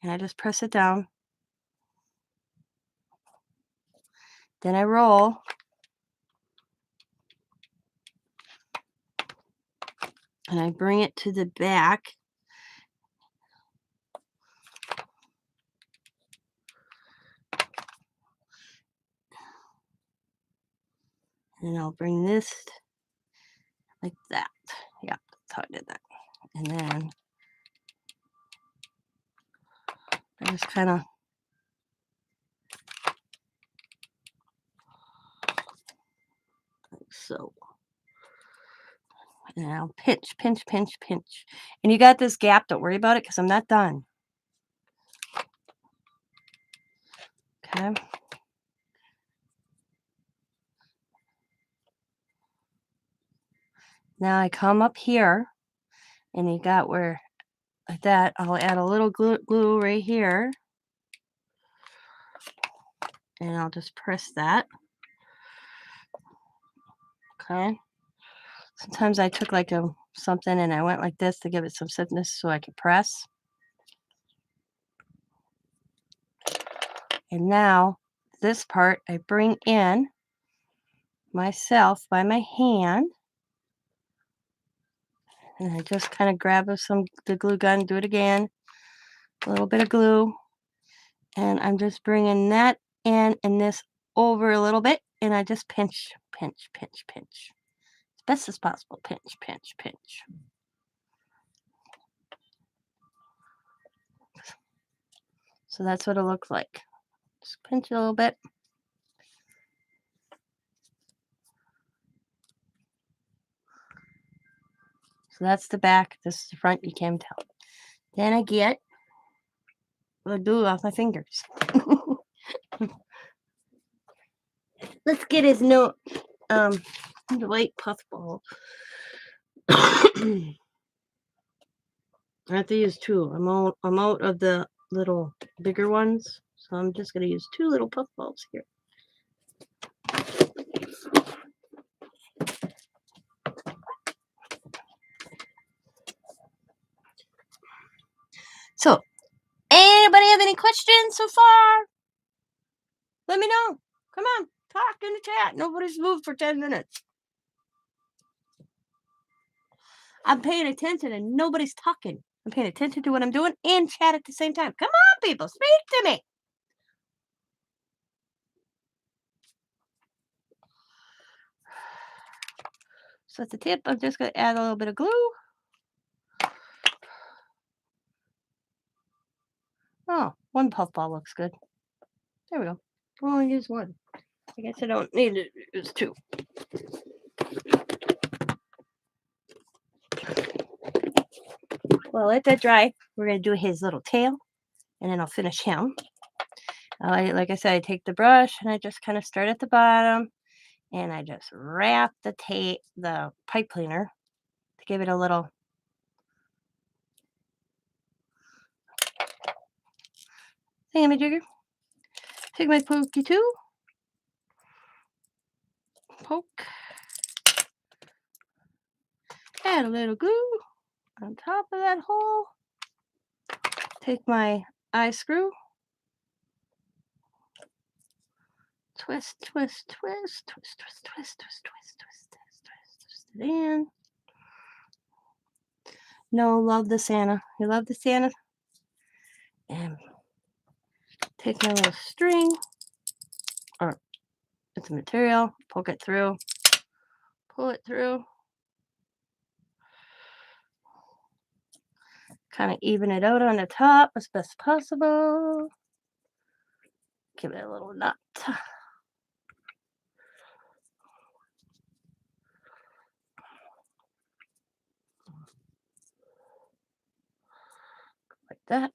And I just press it down. Then I roll. And I bring it to the back. And I'll bring this like that. Yeah, that's how I did that. And then I just kind of like so. And I'll pinch. And you got this gap, don't worry about it because I'm not done. Okay. Now I come up here and you got where like that. I'll add a little glue right here. And I'll just press that. Okay. Sometimes I took like something and I went like this to give it some stiffness so I could press. And now this part I bring in myself by my hand. And I just kind of grab the glue gun, do it again. A little bit of glue. And I'm just bringing that in and this over a little bit. And I just pinch. As best as possible. Pinch. So that's what it looks like. Just pinch it a little bit. So that's the back. This is the front. You can't tell. Then I get the glue off my fingers. Let's get his white puffball. I have to use two. I'm out of the little bigger ones, so I'm just gonna use two little puffballs here. So, anybody have any questions so far? Let me know. Come on, talk in the chat. Nobody's moved for 10 minutes. I'm paying attention and nobody's talking. I'm paying attention to what I'm doing and chat at the same time. Come on, people, speak to me. So at the tip, I'm just going to add a little bit of glue. Oh, one puffball looks good. There we go. I'll only use one. I guess I don't need to use two. Well, let that dry. We're going to do his little tail, and then I'll finish him. Like I said, I take the brush, and I just kind of start at the bottom, and I just wrap the pipe cleaner to give it a little thingamajigger. Take my pokey too. Poke. Add a little glue on top of that hole. Take my eye screw. Twist, twist, twist, twist, twist, twist, twist, twist, twist, twist, twist it in. No, love the Santa. You love the Santa? And take my little string, or it's a material, poke it through, pull it through. Kind of even it out on the top as best possible. Give it a little knot. Like that.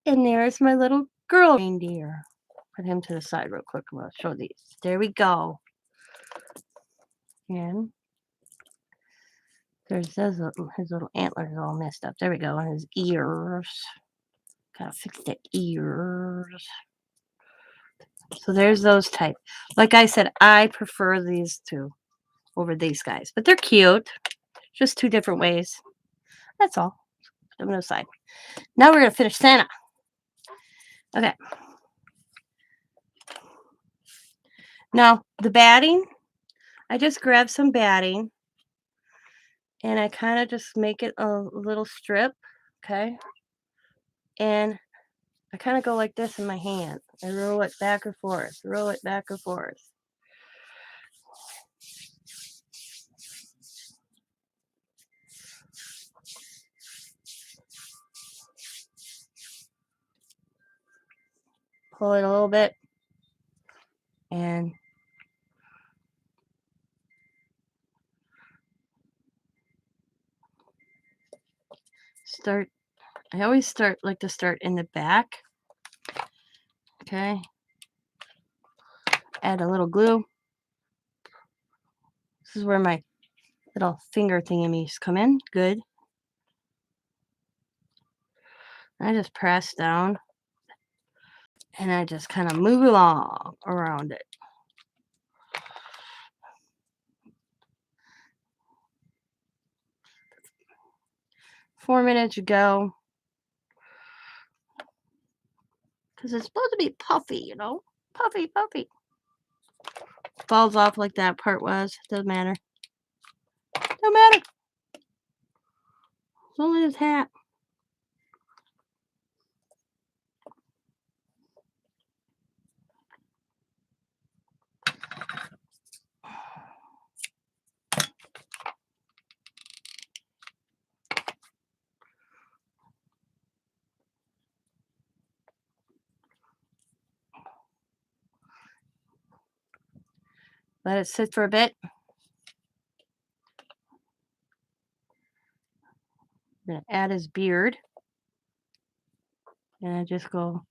And there's my little girl reindeer. Put him to the side real quick. We'll show these. There we go. And there's his little antlers all messed up. There we go. And his ears. Gotta fix the ears. So there's those type. Like I said, I prefer these two over these guys. But they're cute. Just two different ways. That's all. Put them to the side. Now we're going to finish Santa. Okay. Now, the batting. I just grab some batting. And I kind of just make it a little strip. Okay. And I kind of go like this in my hand. I roll it back and forth. Roll it back and forth. Pull it a little bit. And start. I always like to start in the back. Okay. Add a little glue. This is where my little finger thingamies come in. Good. I just press down. And I just kind of move along around it. Four minutes ago. Because it's supposed to be puffy, you know? Puffy, puffy. Falls off like that part was. Doesn't matter. Don't matter. It's only his hat. Let it sit for a bit. I'm going to add his beard. And I just go.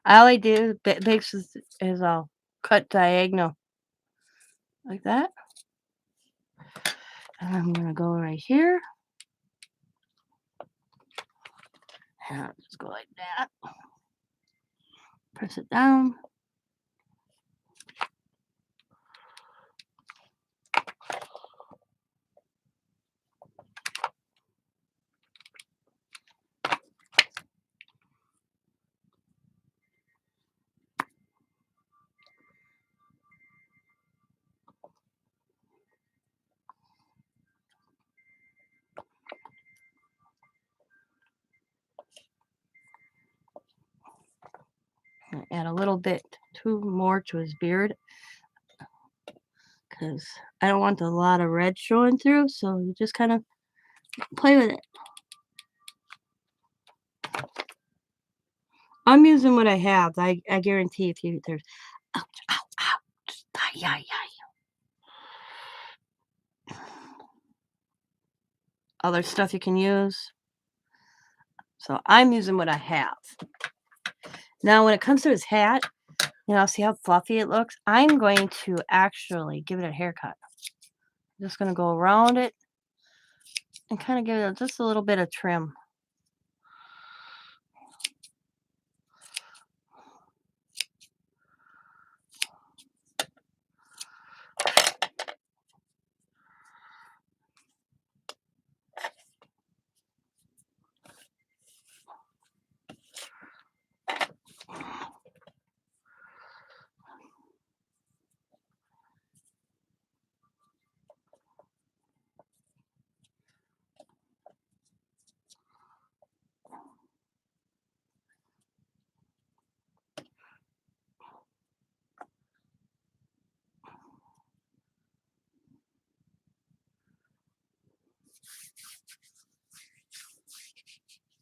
All I do is I'll cut diagonal. Like that. And I'm going to go right here. And I'll just go like that. Press it down. Add a little bit more to his beard because I don't want a lot of red showing through, so you just kind of play with it. I'm using what I have. I guarantee if there's ouch, ow, ouch, yeah. Other stuff you can use. So I'm using what I have. Now when it comes to his hat, see how fluffy it looks? I'm going to actually give it a haircut. I'm just going to go around it and kind of give it just a little bit of trim.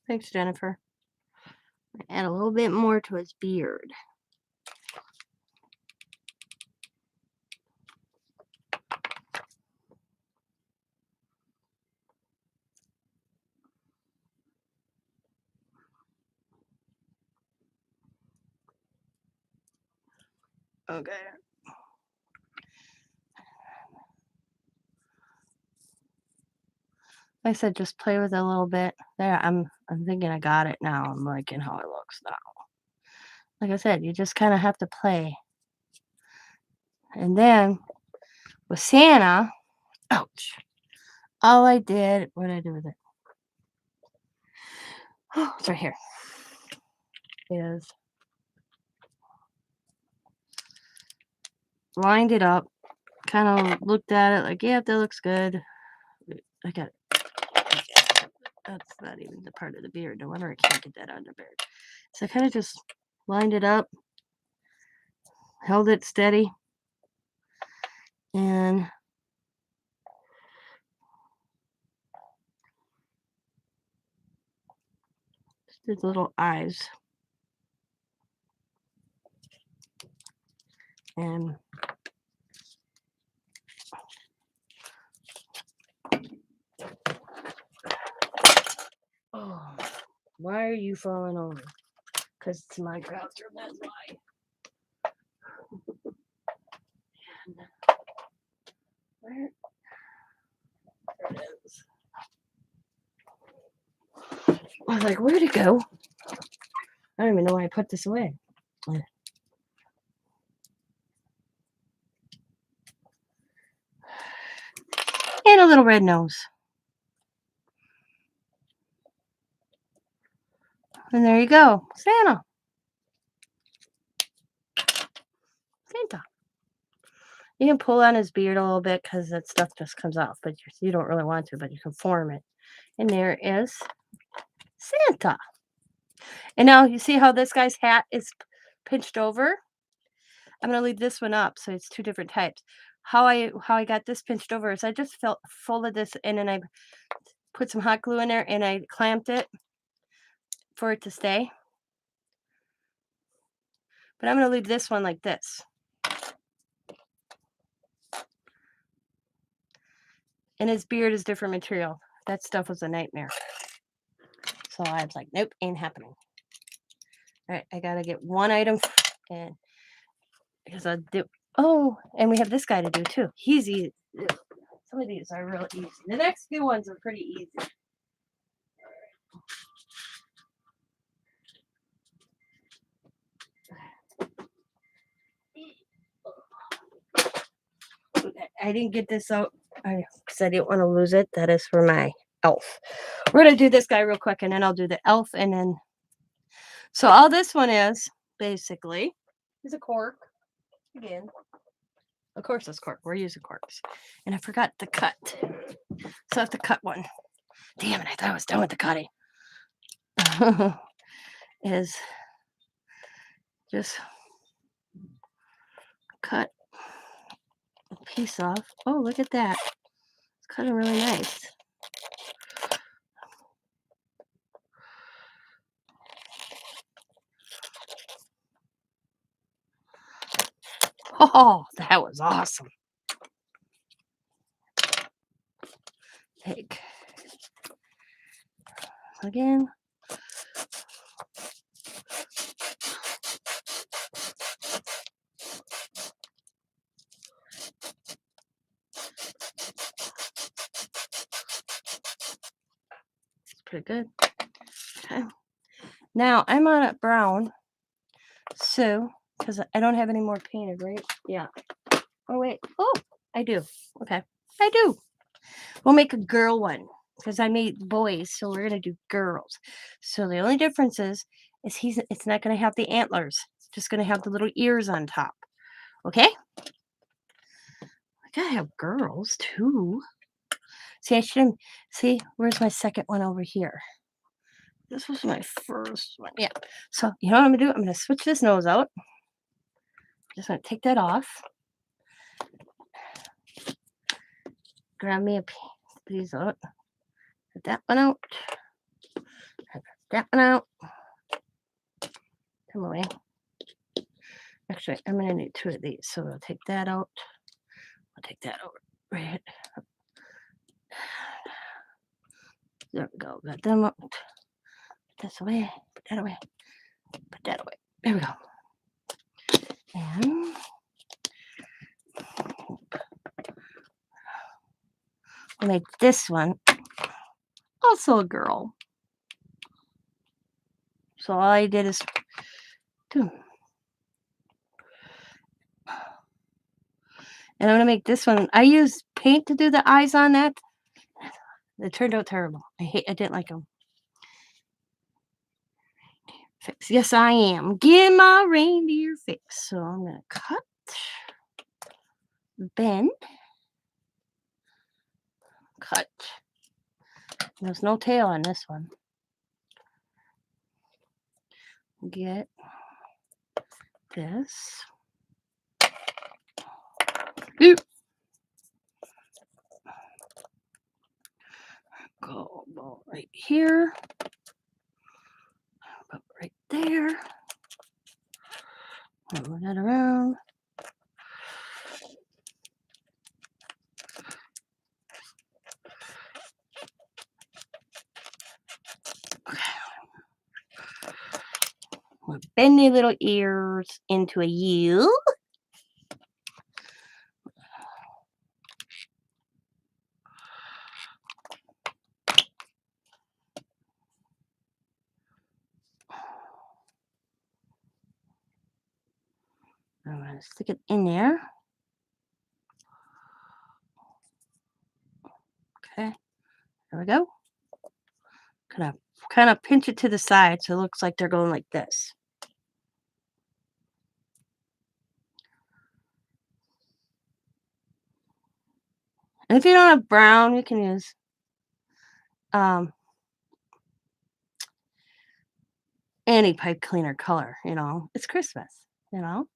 Thanks, Jennifer. Add a little bit more to his beard. Okay. Like I said, just play with it a little bit. There, I'm thinking I got it now. I'm liking how it looks now. Like I said, you just kind of have to play. And then with Santa, ouch. All I did, what did I do with it? Oh, it's right here. Is lined it up, kind of looked at it like, yeah, that looks good. I got that's not even the part of the beard. No wonder I can't get that on the beard. So I kind of just lined it up, held it steady, and just did little eyes. And oh, why are you falling over? Because it's my bathroom, that's why. And where? There it is. I was like, where'd it go? I don't even know why I put this away. And a little red nose. And there you go. Santa. Santa. You can pull on his beard a little bit because that stuff just comes off, but you don't really want to, but you can form it. And there is Santa. And now you see how this guy's hat is pinched over? I'm going to leave this one up, so it's two different types. How I got this pinched over is I just folded this in and I put some hot glue in there and I clamped it for it to stay. But I'm going to leave this one like this. And his beard is different material. That stuff was a nightmare. So I was like, nope, ain't happening. All right, I got to get one item and because I do. Oh, and we have this guy to do too. He's easy. Some of these are real easy. The next few ones are pretty easy. I didn't get this out because I didn't want to lose it. That is for my elf. We're going to do this guy real quick and then I'll do the elf and then. So all this one is basically is a cork. Again. Of course it's cork. We're using corks. And I forgot the cut. So I have to cut one. Damn it, I thought I was done with the cutting. Is just cut a piece off. Oh, look at that. It's cutting really nice. Oh, that was awesome. Take again. Pretty good. Okay. Now I'm on a brown. So, because I don't have any more painted, right? Yeah. Oh, wait. Oh, I do. Okay. I do. We'll make a girl one because I made boys, so we're going to do girls. So the only difference is it's not going to have the antlers. It's just going to have the little ears on top. Okay? I got to have girls too. See, I shouldn't. See, where's my second one over here? This was my first one. Yeah. So, you know what I'm going to do? I'm going to switch this nose out. Just going to take that off. Grab me a piece of these out. Get that one out. That one out. Come away. Actually, I'm going to need two of these. So I'll take that out. I'll take that over. Right. There we go. Got them out. Put this away. Put that away. Put that away. There we go. And I'll make this one also a girl. So all I did is do. And I'm going to make this one. I used paint to do the eyes on that. It turned out terrible. I didn't like them. Fix. Yes, I am. Get my reindeer fix. So I'm going to cut, bend, cut. There's no tail on this one. Get this. Oop. Go about right here. About right there. Move that around. Okay. We'll bend the little ears into a U. I'm going to stick it in there. Okay, there we go. Kind of pinch it to the side so it looks like they're going like this. And if you don't have brown, you can use any pipe cleaner color, you know. It's Christmas, you know.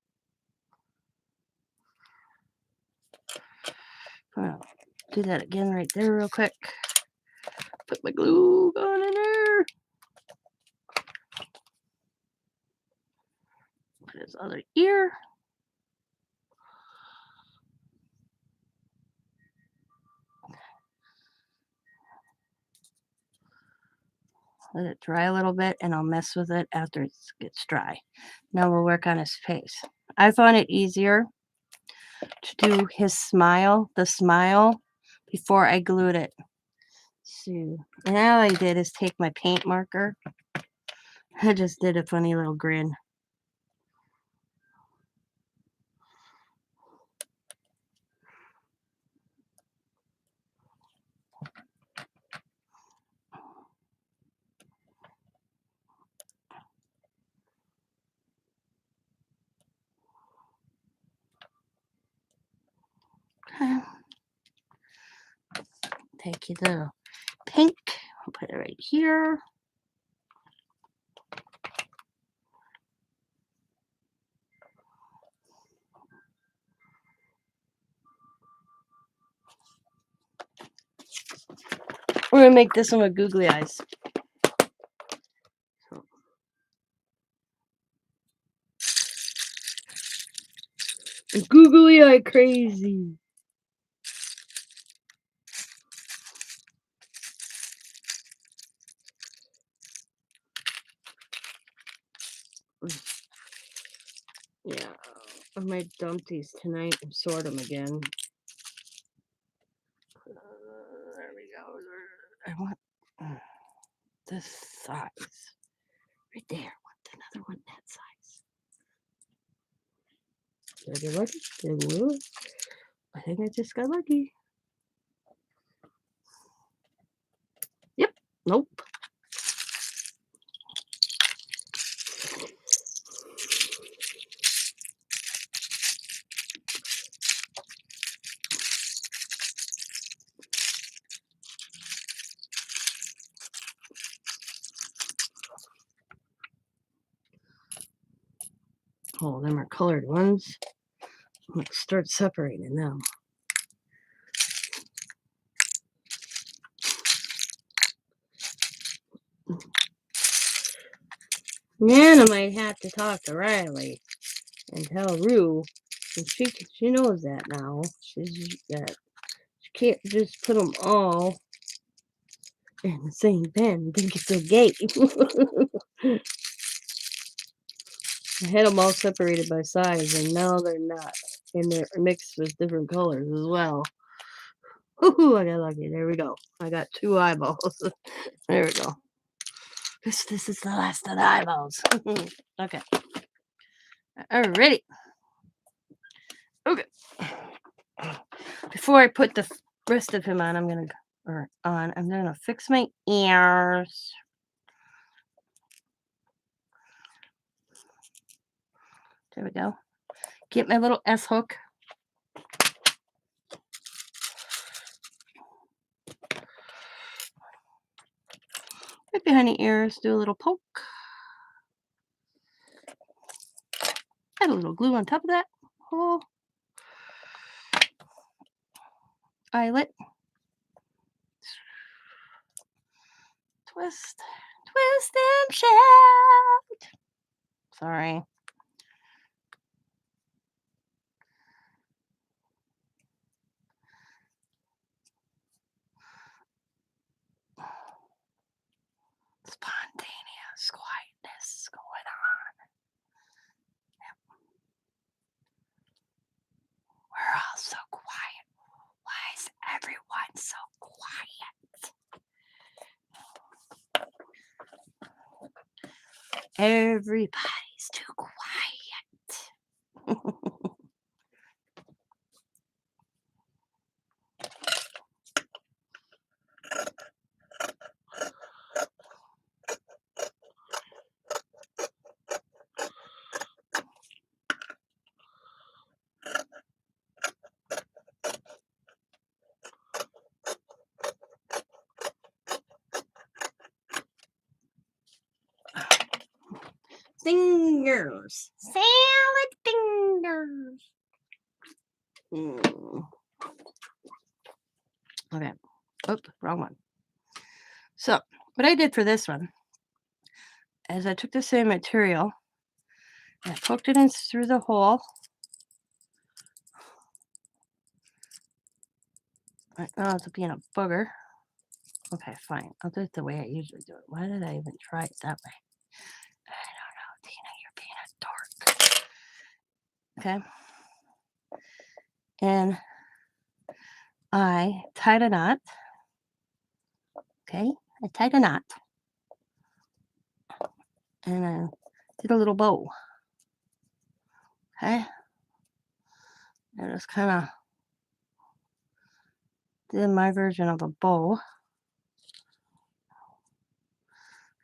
I'll do that again right there real quick. Put my glue gun in there. Put his other ear. Let it dry a little bit and I'll mess with it after it gets dry. Now we'll work on his face. I found it easier to do his smile, the smile, before I glued it. So, and all I did is take my paint marker. I just did a funny little grin. Okay. Take the pink, I'll put it right here. We're gonna make this one with googly eyes. Googly eye crazy. Yeah, I might dump these tonight and sort them again. There we go. I want. this size. Right there. Want another one that size. Did I get lucky? Whoa. I think I just got lucky. Yep. Nope. Oh, them are colored ones. Let's start separating them. And I might have to talk to Riley and tell Rue, and she knows that now. That she can't just put them all in the same pen. Think it's a game. I had them all separated by size, and now they're not, and they're mixed with different colors as well. Ooh, I got lucky. There we go. I got 2 eyeballs. There we go. This is the last of the eyeballs. Okay. Alrighty. Okay. Before I put the rest of him on, I'm gonna fix my ears. There we go. Get my little S hook. Right behind the ears, do a little poke. Add a little glue on top of that. Oh. Eyelet. Twist and shout. Sorry. Spontaneous quietness going on. Yep. We're all so quiet. Why is everyone so quiet? Everybody's too quiet. Fingers. Salad fingers. Okay. Oops, wrong one. So, what I did for this one is I took the same material and I poked it in through the hole. Oh, it's being a booger. Okay, fine. I'll do it the way I usually do it. Why did I even try it that way? I don't know, Tina. You're being a dork. Okay. And I tied a knot. Okay. I tied a knot. And I did a little bow. Okay. I just kind of did my version of a bow.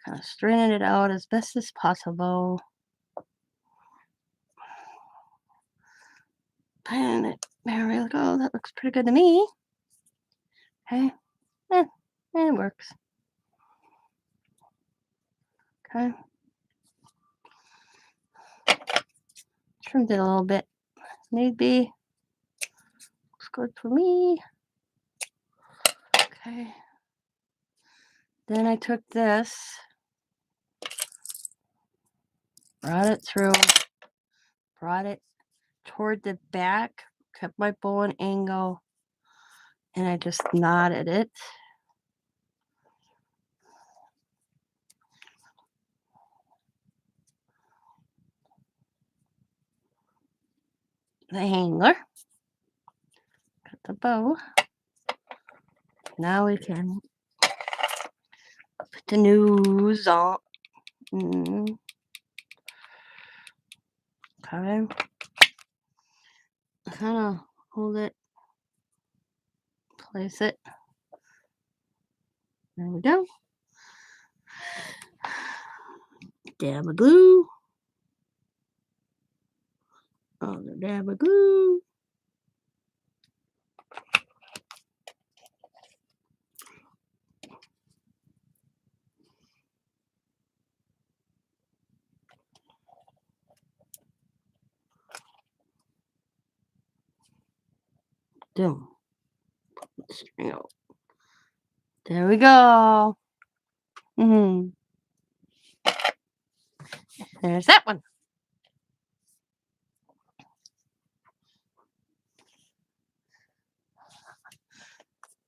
Kind of straightened it out as best as possible. And there we go. That looks pretty good to me. Okay. It works. Okay. Trimmed it a little bit. Need be. Looks good for me. Okay. Then I took this, brought it through, brought it toward the back, kept my bow and angle, and I just knotted it. The hanger. Got the bow. Now we can put the news on. Okay. Kind of hold it, place it. There we go. Dab of glue. Another dab of glue. Boom. String out. There we go. There's that one.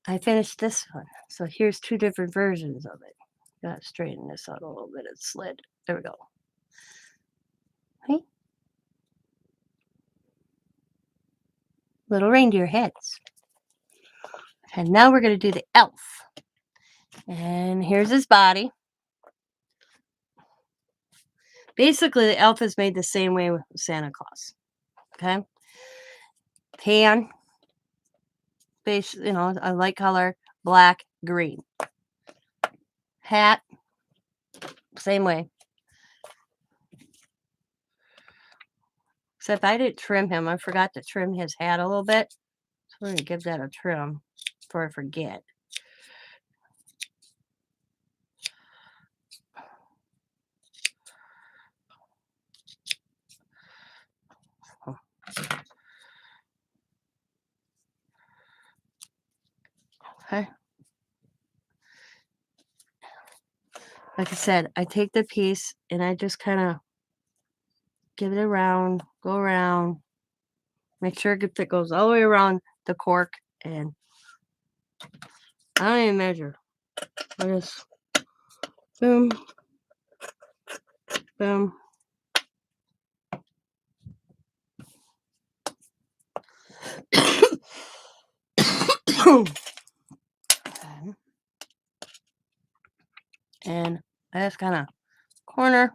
I finished this one. So here's two different versions of it. Gotta straighten this out a little bit. It slid. There we go. Hey. Little reindeer heads. And now we're going to do the elf. And here's his body. Basically, the elf is made the same way with Santa Claus. Okay. Tan. Base, a light color. Black, green. Hat. Same way. Except I didn't trim him. I forgot to trim his hat a little bit. So I'm going to give that a trim before I forget. Okay. Like I said, I take the piece and I just kind of give it around, go around, make sure it goes all the way around the cork, and I don't even measure. I just boom, boom. And I just kind of corner.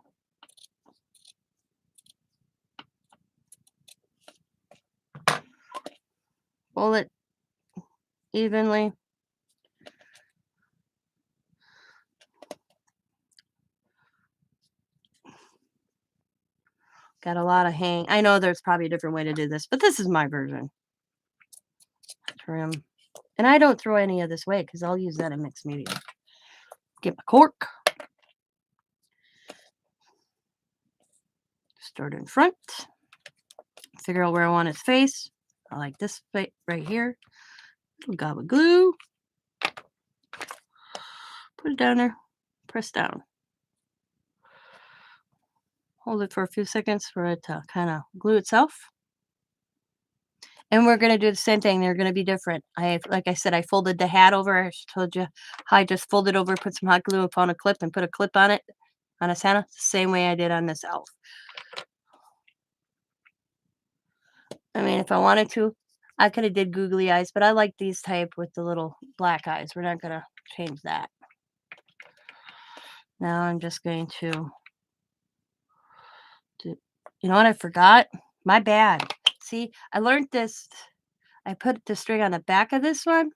Fold it evenly. Got a lot of hang. I know there's probably a different way to do this, but this is my version. Trim. And I don't throw any of this away because I'll use that in mixed media. Get my cork. Start in front. Figure out where I want his face. I like this right here. Little gob of glue. Put it down there. Press down. Hold it for a few seconds for it to kind of glue itself. And we're going to do the same thing. They're going to be different. Like I said, I folded the hat over. I told you how I just folded over, put some hot glue upon a clip and put a clip on it on a Santa. Same way I did on this elf. I mean, if I wanted to, I could have did googly eyes, but I like these type with the little black eyes. We're not going to change that. Now I'm just going to do, you know what I forgot? My bad. See, I learned this. I put the string on the back of this one,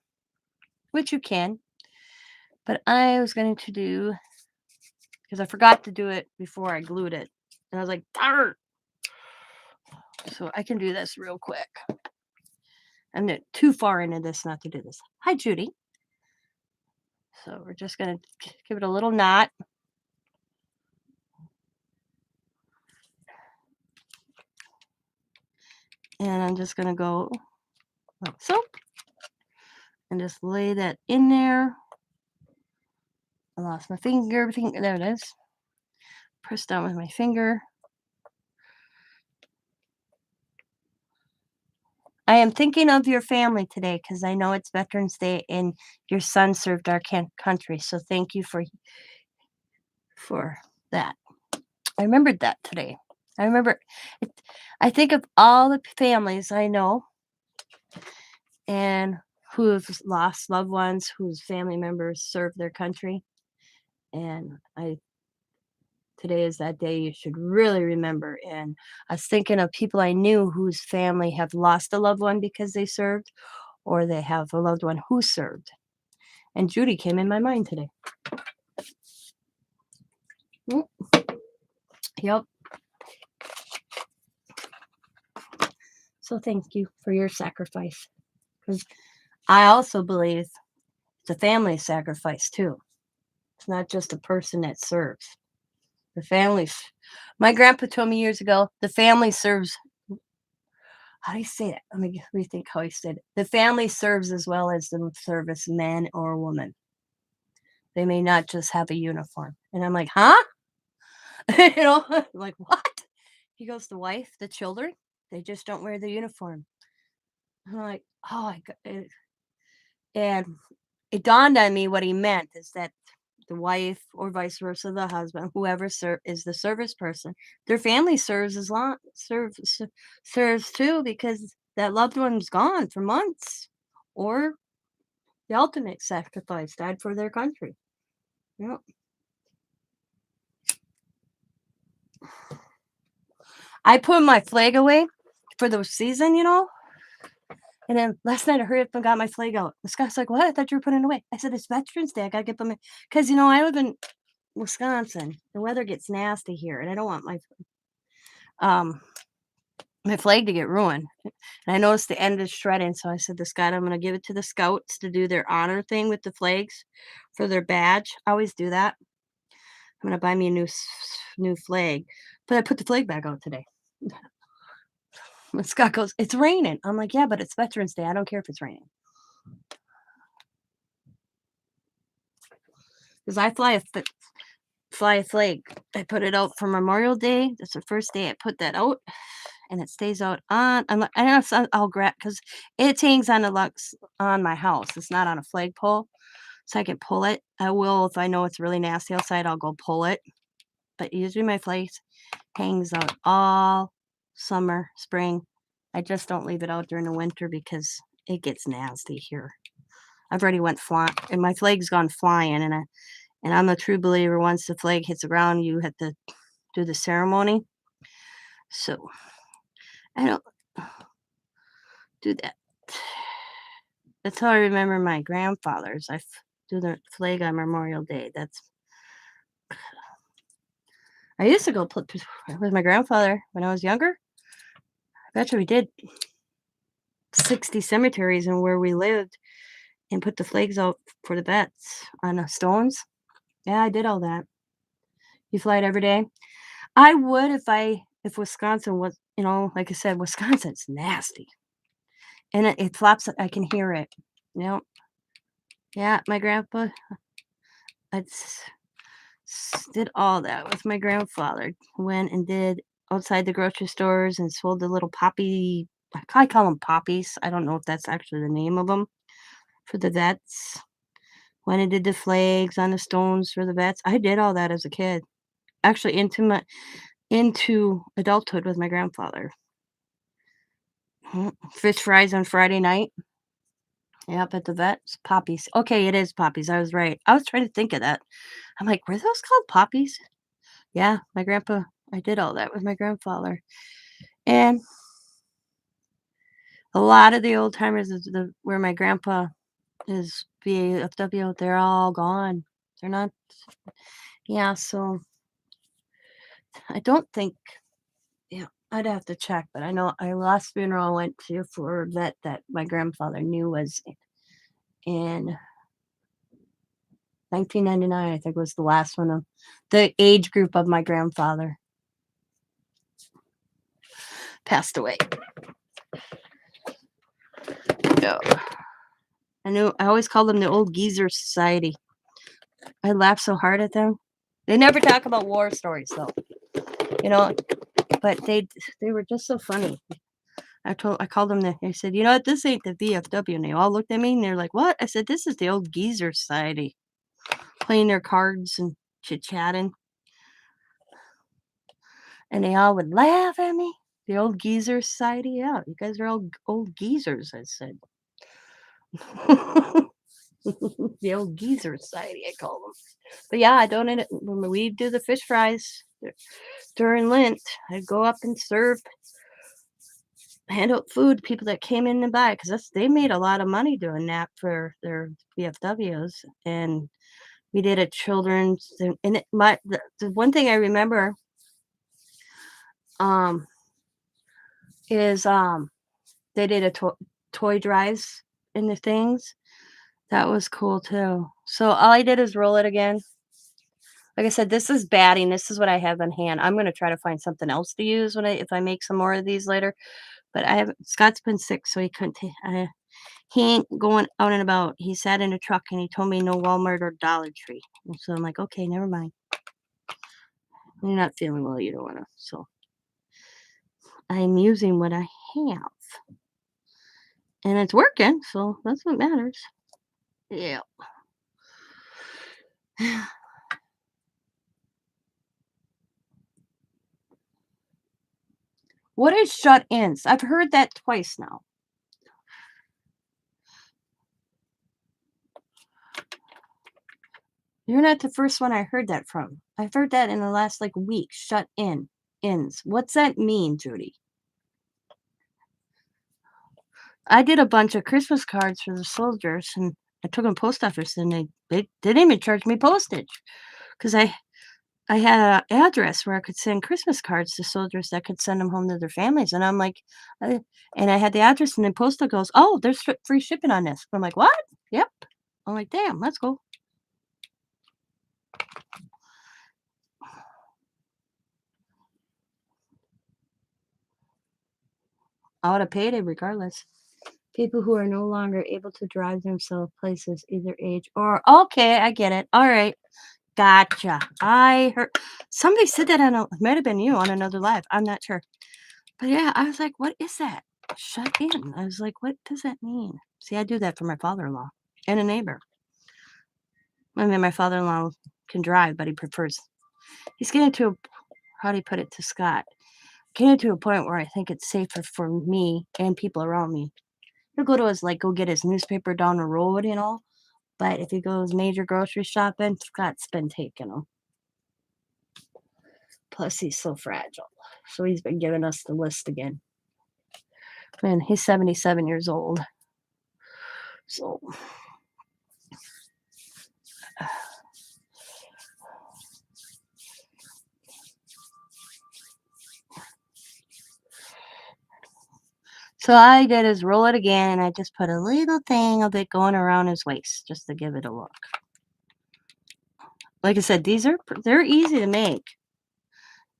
which you can. But I was going to do, because I forgot to do it before I glued it. And I was like, darn. So I can do this real quick. I'm not too far into this not to do this. Hi, Judy. So we're just going to give it a little knot. And I'm just going to go like so. And just lay that in there. I lost my finger. There it is. Press down with my finger. I am thinking of your family today because I know it's Veterans Day and your son served our country. So thank you for that. I remembered that today. I remember it. I think of all the families I know and who have lost loved ones whose family members served their country. And today is that day you should really remember. And I was thinking of people I knew whose family have lost a loved one because they served, or they have a loved one who served. And Judy came in my mind today. Mm, Yep. So thank you for your sacrifice. Because I also believe it's a family sacrifice too. It's not just a person that serves. The family. My grandpa told me years ago, the family serves. How do you say that? Let me rethink how he said it. The family serves as well as the service man or woman. They may not just have a uniform. And I'm like, huh? I'm like, what? He goes, the wife, the children, they just don't wear the uniform. I'm like, oh, and it dawned on me what he meant is that the wife or vice versa, the husband, whoever is the service person, their family serves too, because that loved one's gone for months, or the ultimate sacrifice, died for their country. Yep. I put my flag away for the season, and then last night I hurried up and got my flag out. This guy's like, "What? I thought you were putting it away." I said, "It's Veterans Day. I gotta get them in." Because I live in Wisconsin. The weather gets nasty here, and I don't want um my flag to get ruined. And I noticed the end is shredding, so I said to Scott, "I'm gonna give it to the scouts to do their honor thing with the flags for their badge." I always do that. I'm gonna buy me a new flag, but I put the flag back out today. And Scott goes, "It's raining." I'm like, "Yeah, but it's Veterans Day. I don't care if it's raining." Because I fly a flag. I put it out for Memorial Day. That's the first day I put that out, and it stays out on. I know I'll grab because it hangs on the lux on my house. It's not on a flagpole, so I can pull it. I will if I know it's really nasty outside. I'll go pull it. But usually my flag hangs out all summer, spring. I just don't leave it out during the winter because it gets nasty here. I've already went flying, and my flag's gone flying, and I'm a true believer. Once the flag hits the ground, you have to do the ceremony. So I don't do that. That's how I remember my grandfathers. Do the flag on Memorial Day. I used to go with my grandfather when I was younger. I bet you we did 60 cemeteries and where we lived and put the flags out for the vets on the stones. Yeah, I did all that. You fly it every day? I would if Wisconsin was, like I said, Wisconsin's nasty. And it flops, I can hear it. Yep. Yeah, my grandpa, I did all that with my grandfather. Went and did outside the grocery stores and sold the little poppy, I call them poppies. I don't know if that's actually the name of them for the vets. Went and did the flags on the stones for the vets. I did all that as a kid. Actually, into adulthood with my grandfather. Fish fries on Friday night. Yep, at the vet's. Poppies. Okay, it is poppies. I was right. I was trying to think of that. I'm like, were those called poppies? Yeah, my grandpa. I did all that with my grandfather. And a lot of the old timers where my grandpa is VFW, they're all gone. They're not. Yeah, so I don't think. Yeah, I'd have to check, but I know I last funeral I went to for a vet that my grandfather knew was in 1999, I think was the last one of the age group of my grandfather passed away. Yeah. I always called them the old geezer society. I laughed so hard at them. They never talk about war stories though. But they were just so funny. I called them I said, "You know what, this ain't the VFW." And they all looked at me and they're like, "What?" I said, "This is the old geezer society." Playing their cards and chit-chatting. And they all would laugh at me. The old geezer society. Yeah, you guys are all old geezers, I said. The old geezer society, I call them. But yeah, I donated when we do the fish fries during Lent. I'd go up and hand out food to people that came in to buy because they made a lot of money doing that for their VFWs. And we did a children's thing, and the one thing I remember um is they did a toy drives in the things. That was cool too. So all I did is roll it again. Like I said, this is batting. This is what I have on hand. I'm gonna try to find something else to use if I make some more of these later. But I have Scott's been sick, so he couldn't. He ain't going out and about. He sat in a truck and he told me no Walmart or Dollar Tree. And so I'm like, okay, never mind. You're not feeling well. You don't wanna. So I'm using what I have, and it's working. So that's what matters. Yeah. What is shut-ins? I've heard that twice now. You're not the first one I heard that from. I've heard that in the last, like, week. Ins. What's that mean, Judy? I did a bunch of Christmas cards for the soldiers, and I took them post office, and they didn't even charge me postage because I had an address where I could send Christmas cards to soldiers that could send them home to their families, and I'm like, and I had the address, and then postal goes, "Oh, there's free shipping on this." I'm like, "What?" "Yep." I'm like, "Damn, let's go." I would have paid it regardless. People who are no longer able to drive themselves places, either age or okay, I get it. All right. Gotcha. I heard somebody said that on it might have been you on another live. I'm not sure. But yeah, I was like, what is that? Shut in. I was like, what does that mean? See, I do that for my father-in-law and a neighbor. I mean, my father-in-law can drive, but he's getting to how do you put it to Scott? Getting to a point where I think it's safer for me and people around me. He'll go get his newspaper down the road, but if he goes major grocery shopping, Scott's been taking him. Plus, he's so fragile. So he's been giving us the list again. And he's 77 years old. So I did is roll it again, and I just put a little thing of it going around his waist just to give it a look. Like I said, they're easy to make.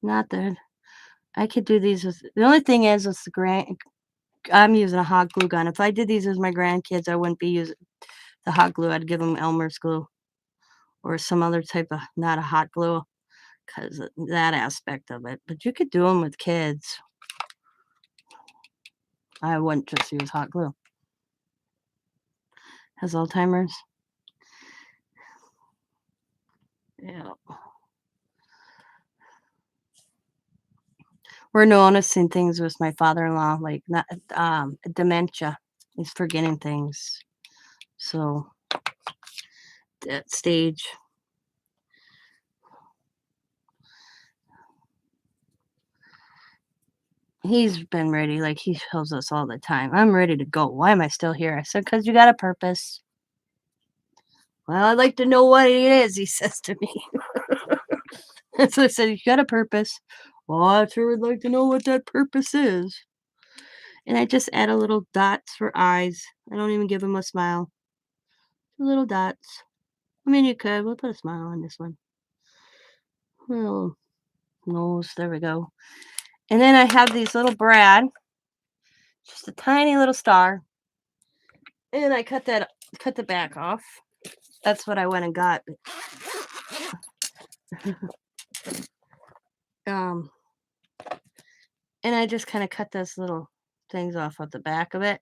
Not that I could do these with. The only thing is with I'm using a hot glue gun. If I did these with my grandkids, I wouldn't be using the hot glue. I'd give them Elmer's glue or some other type of not a hot glue because that aspect of it. But you could do them with kids. I wouldn't just use hot glue. Has Alzheimer's. Yeah. We're noticing things with my father-in-law, like not dementia. He's forgetting things. So that stage. He's been ready, like he tells us all the time. I'm ready to go. Why am I still here? I said, because you got a purpose. Well, I'd like to know what it is, he says to me. So I said, you got a purpose. Well, I sure would like to know what that purpose is. And I just add a little dots for eyes. I don't even give him a smile. Little dots. I mean, you could. We'll put a smile on this one. Little nose. There we go. And then I have these little brad. Just a tiny little star. And I cut the back off. That's what I went and got. Um, and I just kind of cut those little things off at the back of it.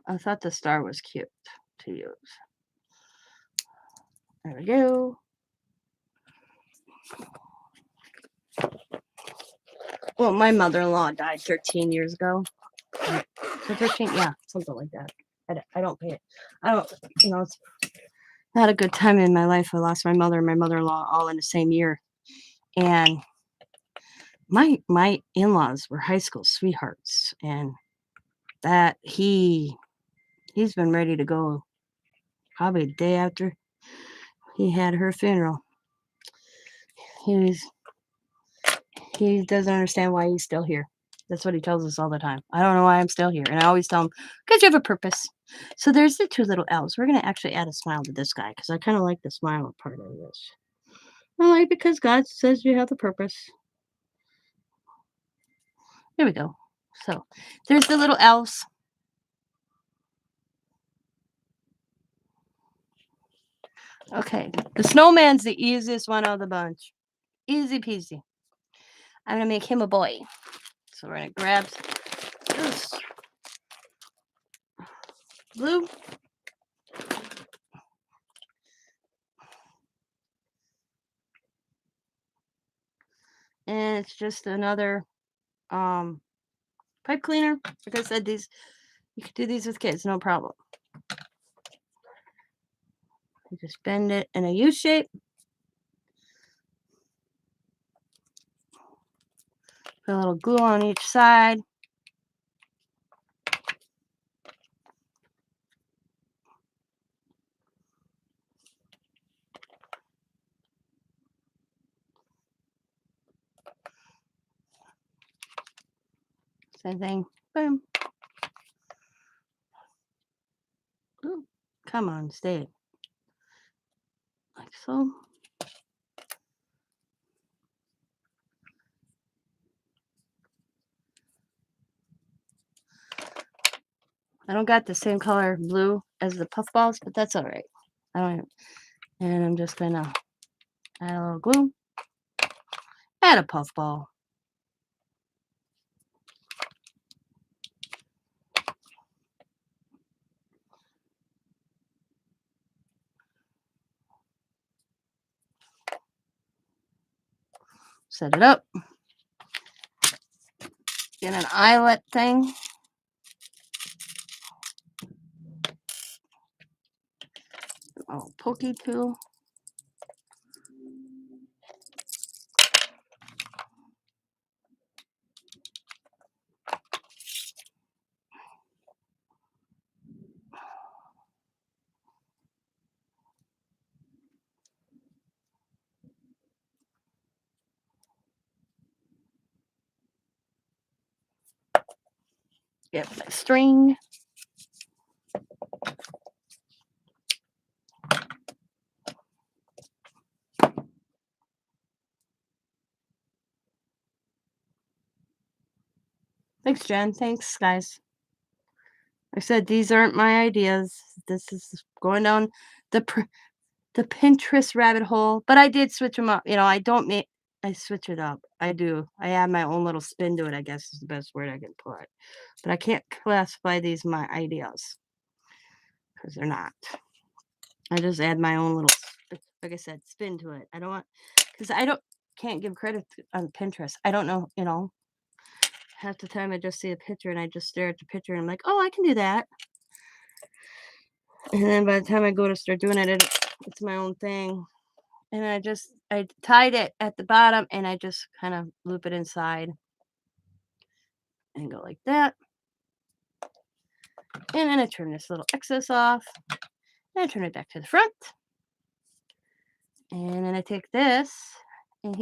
I thought the star was cute to use. There we go. Well, my mother-in-law died 13 years ago. So 13, yeah, something like that. I don't pay it. I don't, it's not a good time in my life. I lost my mother and my mother-in-law all in the same year. And my in-laws were high school sweethearts. And that he's been ready to go probably a day after he had her funeral. He doesn't understand why he's still here. That's what he tells us all the time. I don't know why I'm still here. And I always tell him, because you have a purpose. So there's the two little elves. We're going to actually add a smile to this guy because I kind of like the smile part of this. I like because God says you have a purpose. There we go. So there's the little elves. Okay. The snowman's the easiest one of the bunch. Easy peasy. I'm going to make him a boy. So we're going to grab this blue. And it's just another pipe cleaner. Like I said, you could do these with kids, no problem. You just bend it in a U shape. Put a little glue on each side. Same thing. Boom. Ooh, come on, stay. Like so. I don't got the same color blue as the puffballs, but that's all right. And I'm just gonna add a little glue. Add a puffball. Set it up. Get an eyelet thing. Oh, pokey tool. Get my string. Thanks, Jen. Thanks, guys. I said these aren't my ideas. This is going down the Pinterest rabbit hole. But I did switch them up. I switch it up. I do. I add my own little spin to it, I guess is the best word I can put. But I can't classify these my ideas because they're not. I just add my own little, like I said, spin to it. I don't want, because can't give credit on Pinterest. I don't know, half the time I just see a picture and I just stare at the picture and I'm like, oh, I can do that. And then by the time I go to start doing it, it's my own thing. And I tied it at the bottom and I just kind of loop it inside and go like that. And then I turn this little excess off and I turn it back to the front. And then I take this and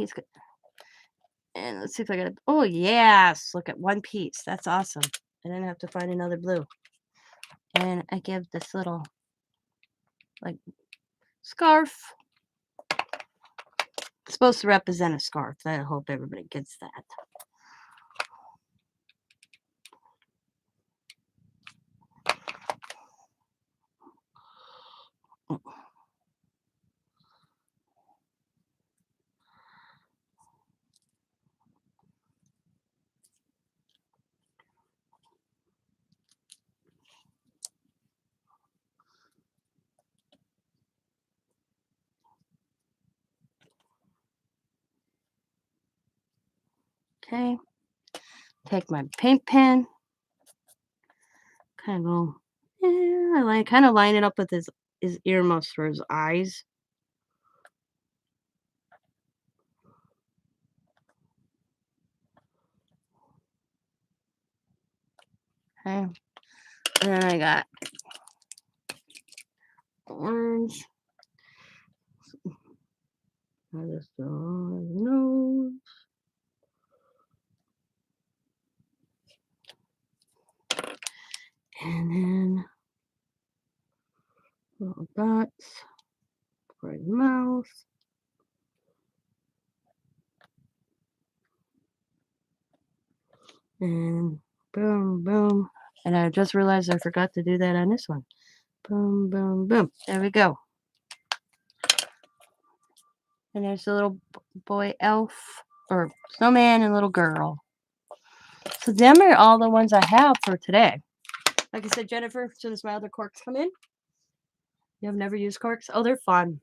and let's see if I got it. Oh, yes. Look at one piece. That's awesome. And then I have to find another blue. And I give this little like scarf. It's supposed to represent a scarf. I hope everybody gets that. Okay. Take my paint pen. Kind of go. Yeah, I kind of line it up with his earmuffs for his eyes. Okay. And then I got orange. I just don't know. And then little dots for his mouth. And boom, boom. And I just realized I forgot to do that on this one. Boom, boom, boom. There we go. And there's the little boy elf, or snowman, and little girl. So them are all the ones I have for today. Like I said, Jennifer, as soon as my other corks come in. You have never used corks? Oh, they're fun.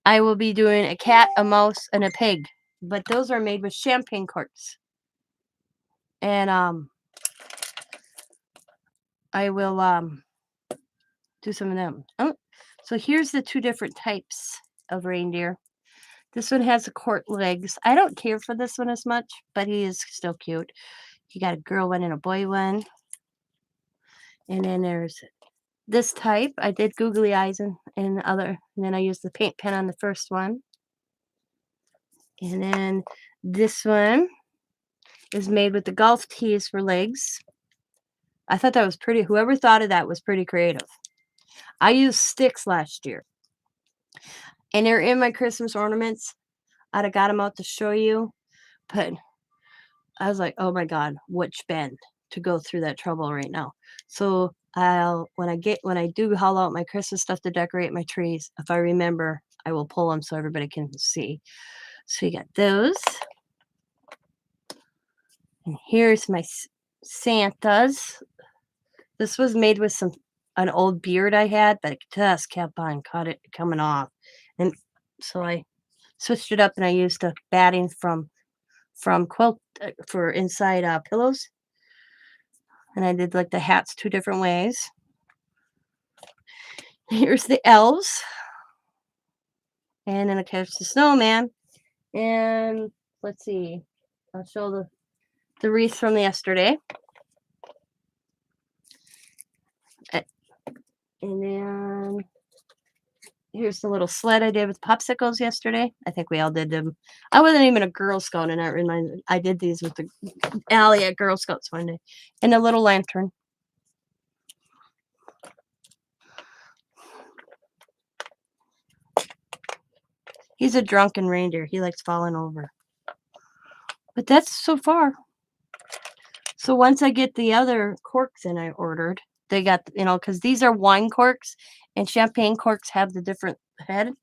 I will be doing a cat, a mouse, and a pig. But those are made with champagne corks. And I will do some of them. Oh, so here's the two different types of reindeer. This one has the cork legs. I don't care for this one as much, but he is still cute. You got a girl one and a boy one. And then there's this type. I did googly eyes and then I used the paint pen on the first one. And then this one is made with the golf tees for legs. I thought that was pretty. Whoever thought of that was pretty creative. I used sticks last year. And they're in my Christmas ornaments. I'd have got them out to show you. But I was like, oh my God, which bend to go through that trouble right now. So when I do haul out my Christmas stuff to decorate my trees, if I remember, I will pull them so everybody can see. So you got those. And here's my Santas. This was made with an old beard I had, but it just kept on coming off. And so I switched it up and I used the batting from quilt for inside pillows. And I did like the hats two different ways. Here's the elves. And then I catch the snowman. And let's see. I'll show the wreath from yesterday. And then here's the little sled I did with popsicles yesterday. I think we all did them. I wasn't even a Girl Scout, and I did these with the Allie at Girl Scouts one day. And a little lantern. He's a drunken reindeer. He likes falling over. But that's so far. So once I get the other corks in I ordered, they got, because these are wine corks, and champagne corks have the different head.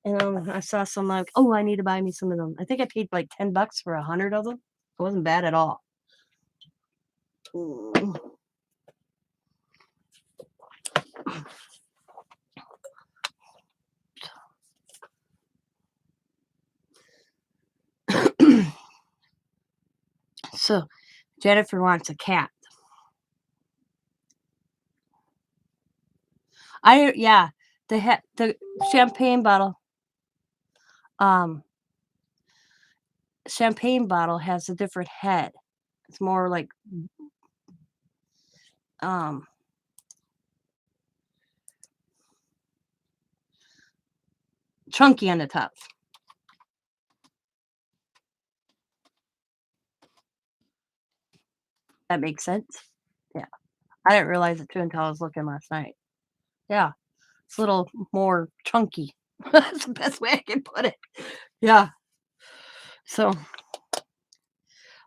And I saw some like, oh, I need to buy me some of them. I think I paid like $10 for 100 of them. It wasn't bad at all. So Jennifer wants a cat. The champagne bottle. Champagne bottle has a different head. It's more like chunky on the top. That makes sense. Yeah. I didn't realize it too until I was looking last night. Yeah. It's a little more chunky. That's the best way I can put it. Yeah. So,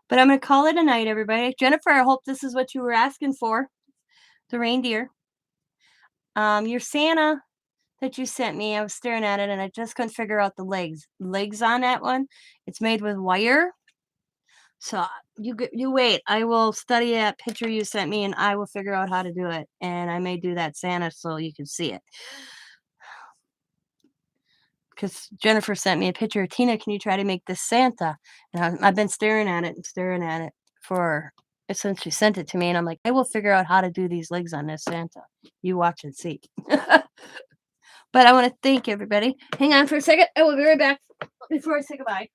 but I'm going to call it a night, everybody. Jennifer, I hope this is what you were asking for. The reindeer. Your Santa that you sent me, I was staring at it and I just couldn't figure out the legs on that one. It's made with wire. So you wait. I will study that picture you sent me and I will figure out how to do it. And I may do that Santa so you can see it. because Jennifer sent me a picture. Tina, can you try to make this Santa? And I've been staring at it and staring at it since she sent it to me. And I'm like, I will figure out how to do these legs on this Santa. You watch and see. But I want to thank everybody. Hang on for a second. I will be right back before I say goodbye.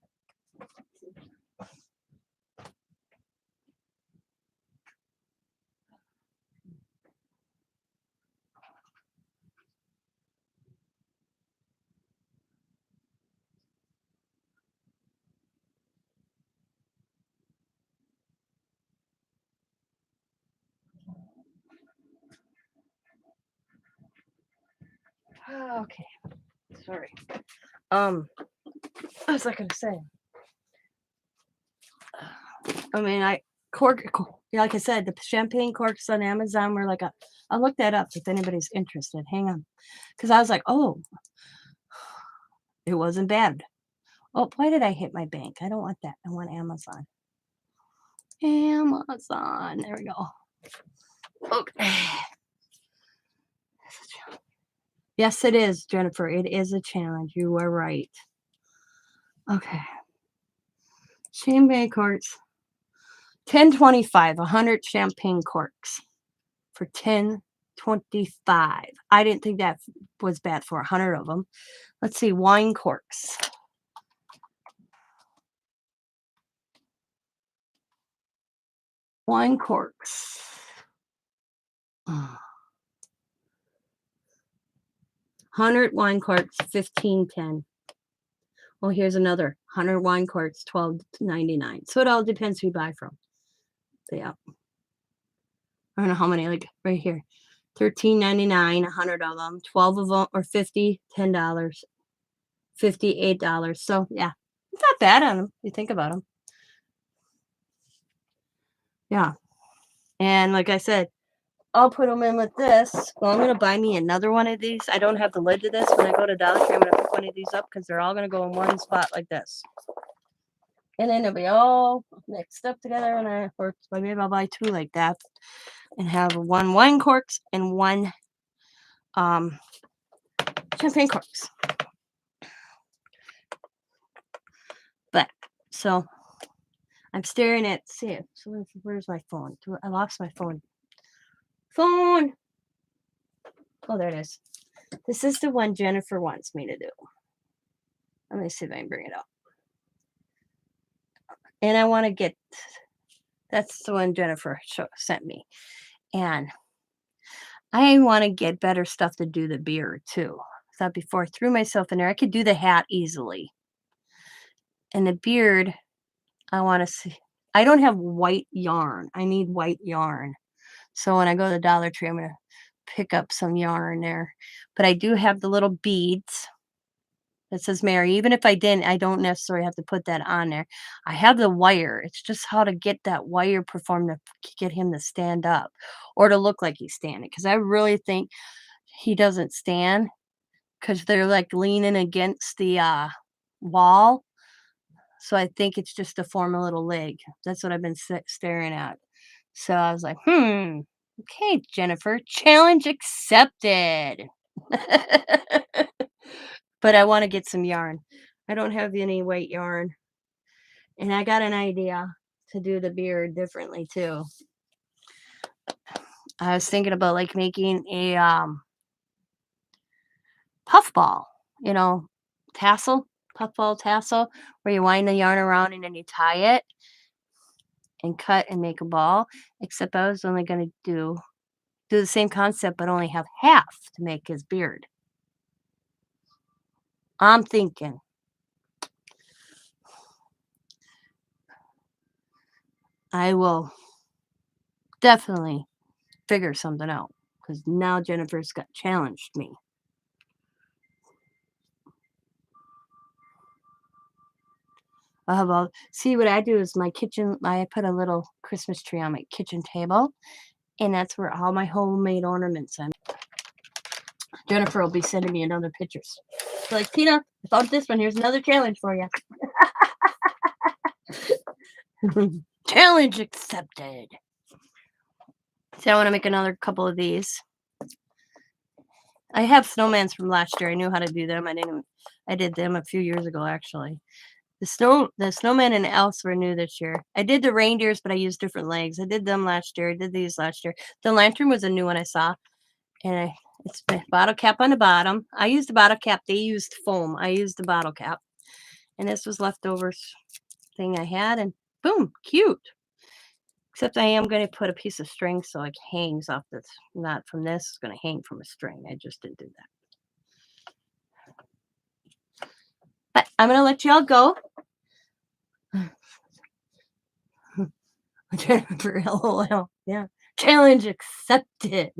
Okay. Sorry. What was I going to say? I mean, Cork, like I said, the champagne corks on Amazon were like I'll look that up if anybody's interested. Hang on. Because I was like, oh, it wasn't bad. Oh, why did I hit my bank? I don't want that. I want Amazon. Amazon. There we go. Okay. Yes, it is, Jennifer. It is a challenge. You are right. Okay. Champagne corks. 10.25. 100 champagne corks for 10.25. I didn't think that was bad for 100 of them. Let's see. Wine corks. Wine corks. 100 wine corks, 15.10. Well, here's another 100 wine corks, 12.99. So it all depends who you buy from. So yeah, I don't know how many. Like right here, 13.99, 100 of them, 12 of them, or 50, $10, $58. So yeah, it's not bad on them. You think about them. Yeah, and like I said, I'll put them in with this. Well, I'm going to buy me another one of these. I don't have the lid to this. When I go to Dollar Tree, I'm going to pick one of these up because they're all going to go in one spot like this. And then they'll be all mixed up together. Or maybe I'll buy two like that and have one wine corks and one champagne corks. But, so, I'm staring at, see, so where's my phone? I lost my phone. Phone! Oh, there it is. This is the one Jennifer wants me to do. Let me see if I can bring it up. And I want to get, that's the one Jennifer sent me. And I want to get better stuff to do the beard too. I thought before I threw myself in there, I could do the hat easily. And the beard, I want to see. I don't have white yarn. I need white yarn. So when I go to the Dollar Tree, I'm going to pick up some yarn there. But I do have the little beads that says Mary. Even if I didn't, I don't necessarily have to put that on there. I have the wire. It's just how to get that wire performed to get him to stand up or to look like he's standing. Because I really think he doesn't stand because they're like leaning against the wall. So I think it's just to form a little leg. That's what I've been staring at. So I was like, okay, Jennifer, challenge accepted. But I want to get some yarn. I don't have any white yarn. And I got an idea to do the beard differently too. I was thinking about like making a puffball, puffball tassel, where you wind the yarn around and then you tie it and cut and make a ball. Except I was only going to do the same concept, but only have half to make his beard. I'm thinking. I will definitely figure something out because now Jennifer's got challenged me. See what I do is my kitchen, I put a little Christmas tree on my kitchen table, and that's where all my homemade ornaments are. Jennifer will be sending me another pictures. So like, Tina, I found this one. Here's another challenge for you. Challenge accepted. So I want to make another couple of these. I have snowmans from last year. I knew how to do them. I didn't I did them a few years ago, actually. The Snowman and Elves were new this year. I did the Reindeers, but I used different legs. I did them last year. I did these last year. The Lantern was a new one I saw. And it's the bottle cap on the bottom. I used the bottle cap. They used foam. I used the bottle cap. And this was leftovers thing I had. And boom, cute. Except I am going to put a piece of string so it hangs off this. Not from this. It's going to hang from a string. I just didn't do that. But I'm going to let y'all go. Jennifer, LOL. Yeah. Challenge accepted.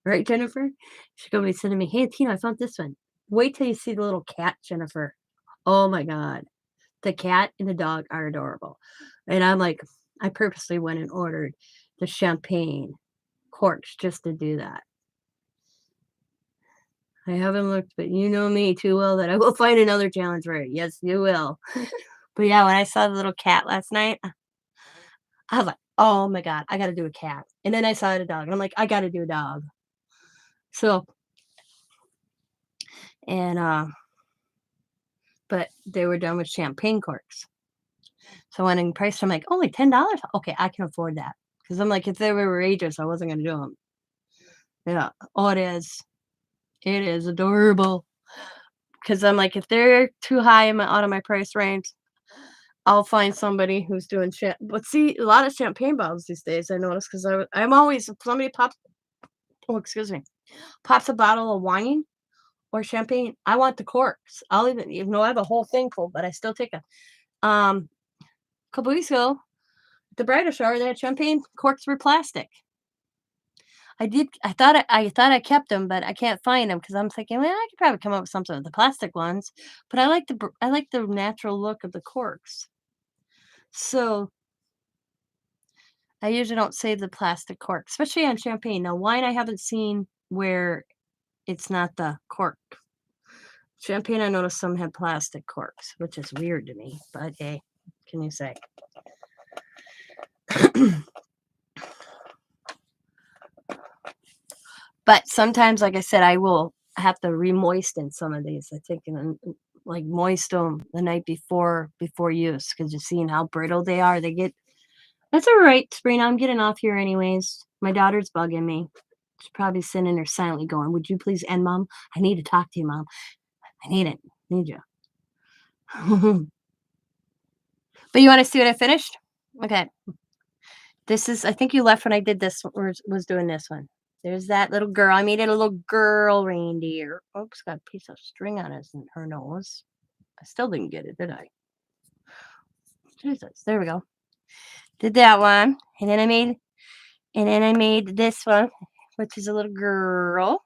Right, Jennifer? She's going to be sending me, hey, Tina, I found this one. Wait till you see the little cat, Jennifer. Oh, my God. The cat and the dog are adorable. And I'm like, I purposely went and ordered the champagne corks just to do that. I haven't looked, but you know me too well that I will find another challenge for it. Yes, you will. But yeah, when I saw the little cat last night, I was like, oh my God, I got to do a cat. And then I saw a dog, and I'm like, I got to do a dog. So, and, but they were done with champagne corks. So when in price, I'm like, only $10? Okay, I can afford that. Because I'm like, if they were outrageous, I wasn't going to do them. Yeah. Oh, it is. It is adorable. Because I'm like, if they're too high out of my price range, I'll find somebody who's doing shit. But see, a lot of champagne bottles these days, I notice, because I'm always, if somebody pops a bottle of wine or champagne, I want the corks. I'll even though I have a whole thing full, but I still take a couple weeks ago, the bridal shower, they had champagne corks were plastic. I thought I kept them, but I can't find them because I'm thinking, well, I could probably come up with something with the plastic ones. But I like the natural look of the corks. So I usually don't save the plastic cork, especially on champagne. Now, wine I haven't seen where it's not the cork. Champagne, I noticed some had plastic corks, which is weird to me. But hey, can you say? But sometimes, like I said, I will have to re-moisten some of these. I think, like moist them the night before use, because you're seeing how brittle they are. That's all right, Sabrina. I'm getting off here anyways. My daughter's bugging me. She's probably sitting there silently going, would you please end, Mom? I need to talk to you, Mom. I need it. I need you. But you want to see what I finished? Okay. This is, I think you left when I did this, or was doing this one. There's that little girl. I made it a little girl reindeer. Oops, got a piece of string on her nose. I still didn't get it, did I? Jesus, there we go. Did that one. And then I made this one, which is a little girl.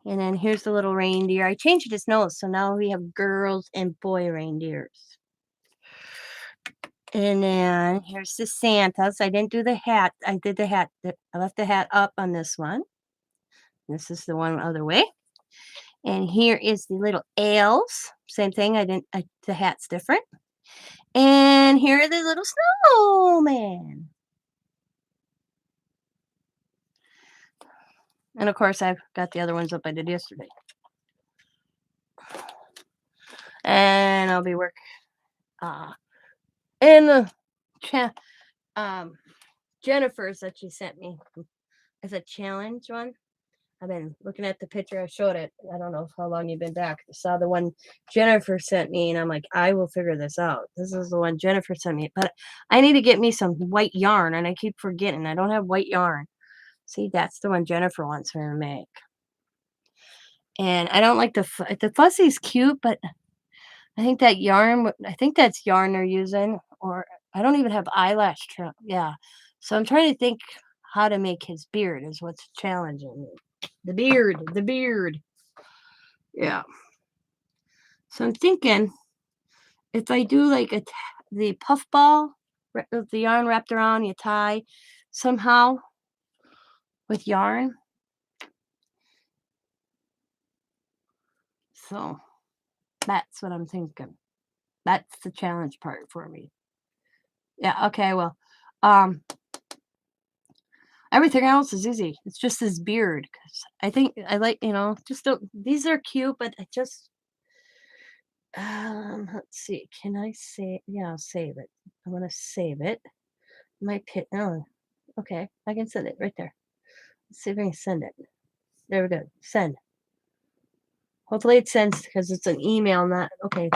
And then here's the little reindeer. I changed his nose, so now we have girls and boy reindeers. And then here's the Santas. I didn't do the hat. I did the hat. I left the hat up on this one. This is the one other way. And here is the little elves. Same thing. The hat's different. And here are the little snowman. And of course, I've got the other ones up I did yesterday. And I'll be working in the Jennifer's that she sent me as a challenge one. I've been looking at the picture. I showed it. I don't know how long you've been back. I saw the one Jennifer sent me, and I'm like, I will figure this out. This is the one Jennifer sent me. But I need to get me some white yarn, and I keep forgetting. I don't have white yarn. See, that's the one Jennifer wants me to make. And I don't like the fuzzy's cute, but I think that's yarn they're using, or I don't even have eyelash trim. Yeah. So I'm trying to think how to make his beard is what's challenging me. The beard. Yeah. So I'm thinking if I do like the puff ball with the yarn wrapped around, you tie somehow with yarn. So that's what I'm thinking. That's the challenge part for me. Yeah, okay, well, I Everything else is easy. It's just this beard, 'cause I think I like, just don't these are cute, but I just let's see. Can I save? Yeah, I'll save it. I want to save it. My pit. Oh, okay. I can send it right there. Let's see if I can send it. There we go. Send. Hopefully it sends because it's an email, not okay.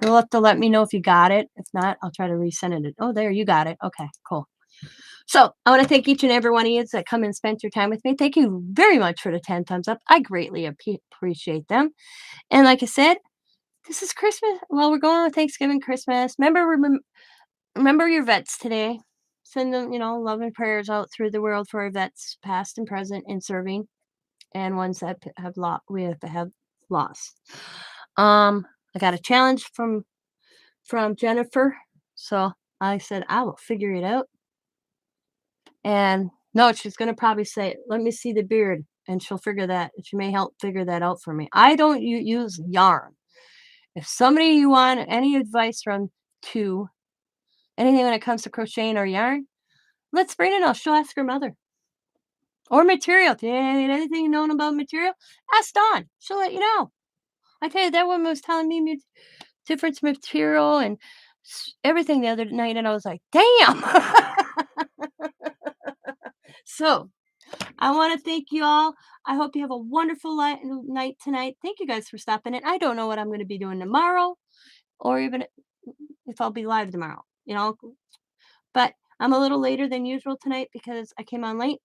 You'll have to let me know if you got it. If not, I'll try to resend it. Oh, there, you got it. Okay, cool. So I want to thank each and every one of you that come and spent your time with me. Thank you very much for the 10 thumbs up. I greatly appreciate them. And like I said, this is Christmas. Well, we're going on Thanksgiving, Christmas. Remember your vets today. Send them, love and prayers out through the world for our vets, past and present, and serving, and ones that have lost. We have lost. I got a challenge from Jennifer, so I said I will figure it out. And no, she's gonna probably say, "Let me see the beard," and she'll figure that. She may help figure that out for me. I don't use yarn. If somebody you want any advice from to anything when it comes to crocheting or yarn, let Sabrina know. She'll ask her mother. Or material. If you need anything known about material, ask Dawn. She'll let you know. I tell you, that woman was telling me different material and everything the other night, and I was like, damn. So I want to thank you all. I hope you have a wonderful night tonight. Thank you guys for stopping in. I don't know what I'm going to be doing tomorrow or even if I'll be live tomorrow, but I'm a little later than usual tonight because I came on late.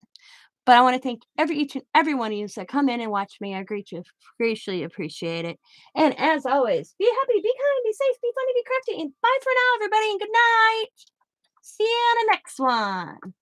But I want to thank each and every one of you that come in and watch me. I greatly appreciate it. And as always, be happy, be kind, be safe, be funny, be crafty. And bye for now, everybody, and good night. See you on the next one.